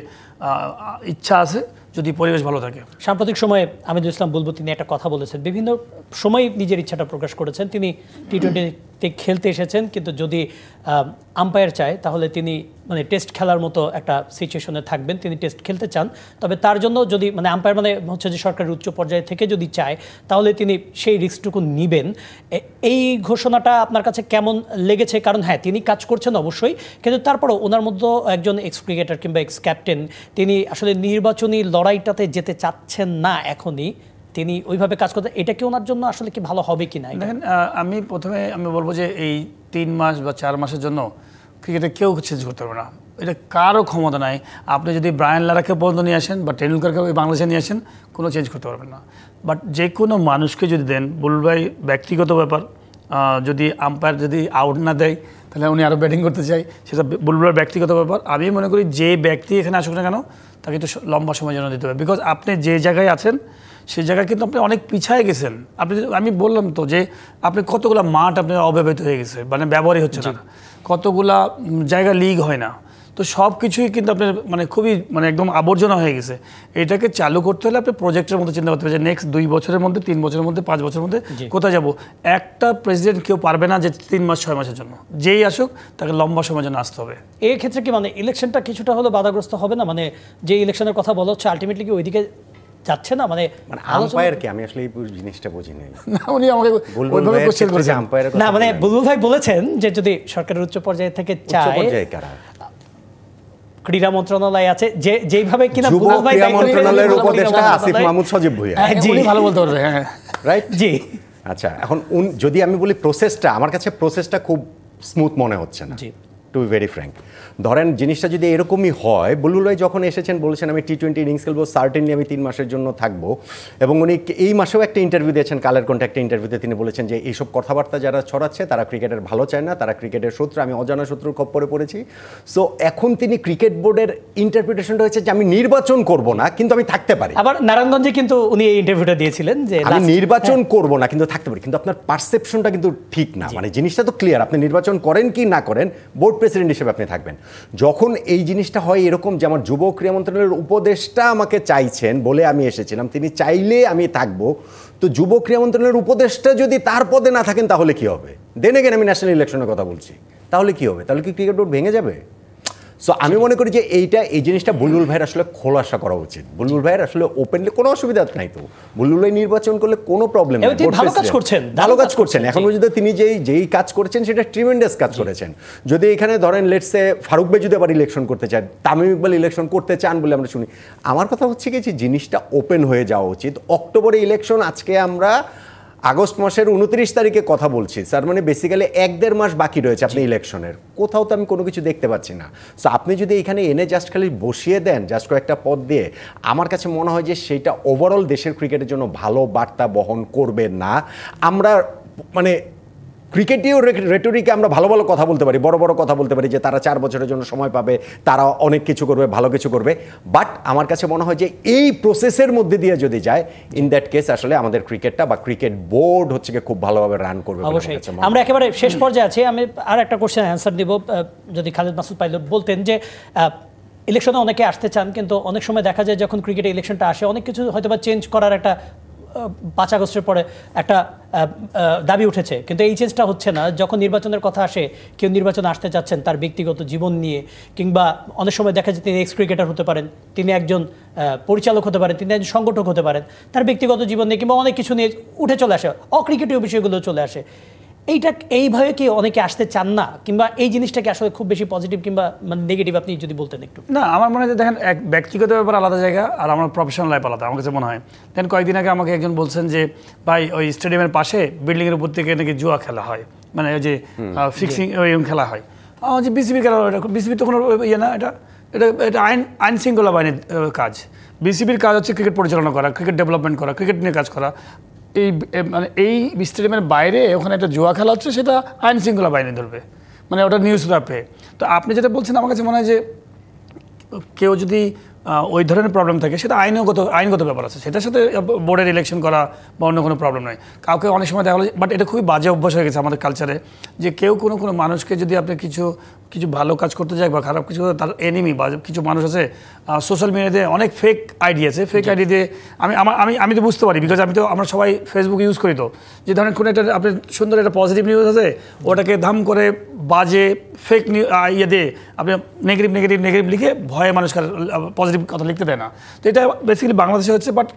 ইচ্ছা আছে যদি পরিবেশ ভালো থাকে। সাম্প্রতিক সময়ে আমিদুল ইসলাম বুলবুল তিনি একটা কথা বলেছেন, বিভিন্ন সময় নিজের ইচ্ছাটা প্রকাশ করেছেন, তিনি টি-20তে খেলতে এসেছেন, কিন্তু যদি আম্পায়ার চায় তাহলে তিনি মানে টেস্ট খেলার মতো একটা সিচুয়েশনে থাকবেন, তিনি টেস্ট খেলতে চান, তবে তার জন্য যদি মানে আম্পায়ার মানে হচ্ছে যে সরকারের উচ্চ পর্যায়ে থেকে যদি চায় তাহলে তিনি সেই রিস্কটুকু নেবেন। এই ঘোষণাটা আপনার কাছে কেমন লেগেছে? কারণ হ্যাঁ তিনি কাজ করছেন অবশ্যই, কিন্তু তারপরেও ওনার মধ্যে একজন এক্স ক্রিকেটার কিংবা এক্স ক্যাপ্টেন, তিনি আসলে নির্বাচনী লড়াইটাতে যেতে চাচ্ছেন না এখনই, তিনি ওইভাবে কাজ করতে, এটা কি ওনার জন্য আসলে কি ভালো হবে কি না? দেখেন আমি প্রথমে বলবো যে এই 3 মাস বা 4 মাসের জন্য ক্রিকেটে কেউ চেঞ্জ করতে পারবে না, এটা কারও ক্ষমতা নাই। আপনি যদি ব্রায়ান লারাকে পর্যন্ত নিয়ে আসেন বা টেন্ডুলকারকে বাংলাদেশে নিয়ে আসেন, কোনো চেঞ্জ করতে পারবেন না। বাট যে কোনো মানুষকে যদি দেন, বুলবুল ভাই ব্যক্তিগত ব্যাপার, যদি আম্পায়ার যদি আউট না দেয় তাহলে উনি আরও ব্যাটিং করতে চাই, সেটা বুলবুলের ব্যক্তিগত ব্যাপার। আমি মনে করি যে ব্যক্তি এখানে আসুক না কেন তাকে একটু লম্বা সময় জন্য দিতে হবে, বিকজ আপনি যে জায়গায় আছেন সেই জায়গায় কিন্তু আপনি অনেক পিছায় গেছেন। আমি বললাম তো যে আপনি কতগুলো মাঠ আপনার অব্যবহৃত হয়ে গেছে, মানে ব্যবহারই হচ্ছে না, কতগুলা জায়গা লিগ হয় না, তো সব কিছুই কিন্তু আপনার মানে খুবই মানে একদম আবর্জনা হয়ে গেছে। এটাকে চালু করতে হলে আপনি প্রজেক্টের মধ্যে চিন্তা করতে হবে যে নেক্সট 2 বছরের মধ্যে, 3 বছরের মধ্যে, 5 বছরের মধ্যে কোথায় যাব। একটা প্রেসিডেন্ট কেউ পারবে না যে 3 মাস 6 মাসের জন্য, যেই আসুক তাকে লম্বা সময়ের জন্য আসতে হবে। এই ক্ষেত্রে কি মানে ইলেকশনটা কিছুটা হলো বাধাগ্রস্ত হবে না? মানে যে ইলেকশনের কথা বলা হচ্ছে আলটিমেটলি কি ওইদিকে যাচ্ছে না? মানে আম্পায়ার কি, আমি আসলে এই জিনিসটা বুঝি নাই। না উনি আমাকে ওইভাবে কোশ্চেন করেছেন আম্পায়ার না, মানে বুলবুল ভাই বলেছেন যে যদি সরকারের উচ্চ পর্যায়ে থেকে চায়, ক্রীড়া মন্ত্রণালয় আছে যে যেইভাবে কিনা বুলবুল ভাই ক্রীড়া মন্ত্রণালয়ের উপদেষ্টা আসিফ মাহমুদ সজীব ভুঁইয়া, উনি ভালো বলতে পারবে। হ্যাঁ রাইট জি। আচ্ছা এখন যদি আমি বলি প্রসেসটা, আমার কাছে প্রসেসটা খুব স্মুথ মনে হচ্ছে না, টু বি ভেরি ফ্র্যাঙ্ক। ধরেন জিনিসটা যদি এরকমই হয়, বুলবুল ভাই যখন এসেছেন বলেছেন আমি টি-20 ইনিংস খেলবো, সার্টেনলি আমি 3 মাসের জন্য থাকবো, এবং উনি এই মাসেও একটা ইন্টারভিউ দিয়েছেন, কালের কণ্ঠে একটা ইন্টারভিউতে তিনি বলেছেন যে এইসব কথাবার্তা যারা ছড়াচ্ছে তারা ক্রিকেটের ভালো চায় না, তারা ক্রিকেটের শত্রু, আমি অজানা শত্রুর খপ্পরে পড়েছি। সো এখন তিনি ক্রিকেট বোর্ডের ইন্টারপ্রিটেশনটা হচ্ছে যে আমি নির্বাচন করব না কিন্তু আমি থাকতে পারি। আবার নারায়ণগঞ্জে কিন্তু উনি এই ইন্টারভিউটা দিয়েছিলেন যে আমি নির্বাচন করব না কিন্তু থাকতে পারি, কিন্তু আপনার পারসেপশনটা কিন্তু ঠিক না। মানে জিনিসটা তো ক্লিয়ার, আপনি নির্বাচন করেন কি না করেন বোর্ড প্রেসিডেন্ট হিসেবে আপনি থাকবেন। যখন এই জিনিসটা হয় এরকম যে আমার যুব ক্রীড়া মন্ত্রণালয়ের উপদেষ্টা আমাকে চাইছেন বলে আমি এসেছিলাম, তিনি চাইলে আমি থাকবো, তো যুব ক্রীড়া মন্ত্রণালয়ের উপদেষ্টা যদি তার পদে না থাকেন তাহলে কি হবে? দেন এগেন আমি ন্যাশনাল ইলেকশনের কথা বলছি, তাহলে কি হবে? তাহলে কি ক্রিকেট বোর্ড ভেঙে যাবে? সো আমি মনে করি যে এই জিনিসটা বুলবুল ভাইয়ের আসলে খোলাসা করা উচিত। বুলবুল ভাইয়ের আসলে ওপেনলি কোনো অসুবিধা নাই, তো বুলবুল ভাই নির্বাচন করলে কোনো প্রবলেম নেই, ভালো কাজ করছেন। এখন পর্যন্ত তিনি যেই কাজ করেছেন সেটা ট্রিমেন্ডাস কাজ করেছেন। যদি এখানে ধরেন লেটসে ফারুক ভাই যদি আবার ইলেকশন করতে চান, তামিম ইকবাল ইলেকশন করতে চান বলে আমরা শুনি, আমার কথা হচ্ছে কি যে জিনিসটা ওপেন হয়ে যাওয়া উচিত। অক্টোবরে ইলেকশন, আজকে আমরা আগস্ট মাসের 29 তারিখে কথা বলছি স্যার, মানে বেসিক্যালি 1-1.5 মাস বাকি রয়েছে আপনি ইলেকশনের, কোথাও তো আমি কোনো কিছু দেখতে পাচ্ছি না। সো আপনি যদি এখানে এনে জাস্ট খালি বসিয়ে দেন জাস্ট কয়েকটা পদ দিয়ে, আমার কাছে মনে হয় যে সেইটা ওভারঅল দেশের ক্রিকেটের জন্য ভালো বার্তা বহন করবে না। আমরা মানে ক্রিকেটীয় রেটরিকে আমরা ভালো ভালো কথা বলতে পারি, বড় বড় কথা বলতে পারি যে তারা 4 বছরের জন্য সময় পাবে, তারা অনেক কিছু করবে, ভালো কিছু করবে, বাট আমার কাছে মনে হয় যে এই প্রসেসের মধ্যে দিয়ে যদি যায়, ইন দ্যাট কেস আসলে আমাদের ক্রিকেটটা বা ক্রিকেট বোর্ড হচ্ছে খুব ভালোভাবে রান করবে। অবশ্যই আমরা একেবারে শেষ পর্যায়ে আছি, আমি আর একটা কোশ্চেন অ্যান্সার দিব। যদি খালেদ মাসুদ পাইলট বলতেন যে ইলেকশনে অনেকে আসতে চান, কিন্তু অনেক সময় দেখা যায় যখন ক্রিকেটে ইলেকশনটা আসে অনেক কিছু হয়তো বা চেঞ্জ করার একটা 5 আগস্টের পরে একটা দাবি উঠেছে, কিন্তু এই চেঞ্জটা হচ্ছে না। যখন নির্বাচনের কথা আসে, কেউ নির্বাচনে আসতে চাচ্ছেন তার ব্যক্তিগত জীবন নিয়ে, কিংবা অনেক সময় দেখা যায় তিনি এক্স ক্রিকেটার হতে পারেন, তিনি একজন পরিচালক হতে পারেন, তিনি একজন সংগঠক হতে পারেন, তার ব্যক্তিগত জীবন নিয়ে কিংবা অনেক কিছু নিয়ে উঠে চলে আসে, অক্রিকেটীয় বিষয়গুলো চলে আসে। এইভাবে কি অনেকে আসতে চান না, কিংবা এই জিনিসটাকে আসলে খুব বেশি পজিটিভ কিংবা মানে নেগেটিভ আপনি যদি বলতেন একটু? না, আমার মনে হয় দেখেন, এক ব্যক্তিগত ব্যাপার আলাদা জায়গা, আর আমার প্রফেশনাল লাইফ আলাদা, আমার কাছে মনে হয়। দেন কয়েকদিন আগে আমাকে একজন বলছেন যে ভাই ওই স্টেডিয়ামের পাশে বিল্ডিংয়ের উপর থেকে নাকি জুয়া খেলা হয়, মানে ওই যে ফিক্সিং ওইরকম খেলা হয়। যে বিসিবির খেলা, বিসিবির তো কোনো ইয়ে না, এটা এটা এটা আইন শৃঙ্খলা বাহিনীর কাজ। বিসিবির কাজ হচ্ছে ক্রিকেট পরিচালনা করা, ক্রিকেট ডেভেলপমেন্ট করা, ক্রিকেট নিয়ে কাজ করা। মানে এই স্টেডিয়ামের বাইরে ওখানে একটা জুয়া খেলা হচ্ছে, সেটা আইন শৃঙ্খলা বাহিনী ধরবে, মানে ওটা নিউজ রাখবে। তো আপনি যেটা বলছেন, আমার কাছে মনে হয় যে কেউ যদি ওই ধরনের প্রবলেম থাকে, সেটা আইনগত ব্যাপার আছে, সেটার সাথে বোর্ডের ইলেকশন করা বা অন্য কোনো প্রবলেম নয়। কাউকে অনেক সময় দেখা যায়, বাট এটা খুবই বাজে অভ্যাস হয়ে গেছে আমাদের কালচারে, যে কেউ কোনো মানুষকে যদি আপনি কিছু ভালো কাজ করতে যায় বা খারাপ কিছু, তার এনিমি বা কিছু মানুষ আছে সোশ্যাল মিডিয়াতে অনেক ফেক আইডি আছে, ফেক আইডি দিয়ে আমি তো বুঝতে পারি, বিকজ আমরা সবাই ফেসবুক ইউজ করি, তো যে ধরেন কোনো একটা আপনি সুন্দর একটা পজিটিভ নিউজ আছে, ওটাকে ধাম করে বাজে ফেক ইয়ে দিয়ে আপনি নেগেটিভ লিখে ভয়ে মানুষকে পজিটিভ কথা লিখতে দেয় না। তো এটা বেসিক্যালি বাংলাদেশে হচ্ছে, বাট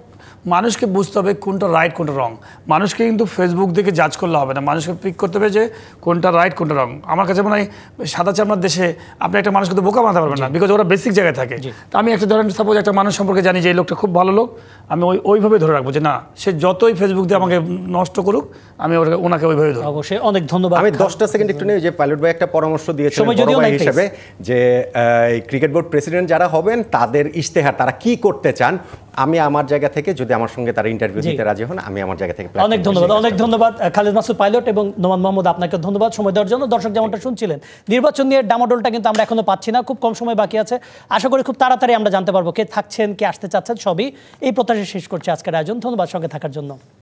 মানুষকে বুঝতে হবে কোনটা রাইট কোনটা রং। মানুষকে কিন্তু ফেসবুক দেখে জাজ করলে হবে না, মানুষকে পিক করতে হবে যে কোনটা রাইট কোনটা রং। আমার কাছে মনে হয় সাদা চামড়ার দেশে আপনি একটা মানুষকে তো বোকা বানাতে পারবেন না, বিকজ ওরা বেসিক জায়গায় থাকে। তো আমি একটা ধরেন সাপোজ একটা মানুষ সম্পর্কে জানি যে এই লোকটা খুব ভালো লোক, আমি ওইভাবে ধরে রাখবো যে না, সে যতই ফেসবুক দিয়ে আমাকে নষ্ট করুক, আমি ওনাকে ওইভাবে ধরবো। অবশ্যই, অনেক ধন্যবাদ। আমি 10টা সেকেন্ড একটু নেই, যে পাইলট ভাই একটা পরামর্শ দিয়েছেন বড় ভাই হিসেবে, যে ক্রিকেট বোর্ড প্রেসিডেন্ট যারা হবেন তাদের ইশতেহার তারা কি করতে চান, আমি আমার জায়গা থেকে যদি আমার সঙ্গে তারা ইন্টারভিউ দিতে রাজি হন, আমি আমার জায়গা থেকে অনেক ধন্যবাদ খালেদ মাসুদ পাইলট এবং নোমান মোহাম্মদ, আপনাকে ধন্যবাদ সময় দেওয়ার জন্য। দর্শক যেমনটা শুনছিলেন, নির্বাচন নিয়ে ডামাডোলটা কিন্তু আমরা এখনো পাচ্ছি না, খুব কম সময় বাকি আছে। আশা করি খুব তাড়াতাড়ি আমরা জানতে পারবো কে থাকছেন, কে আসতে চাচ্ছেন, সবই এই প্রত্যাশা শেষ করছে আজকের আয়োজন। ধন্যবাদ সঙ্গে থাকার জন্য।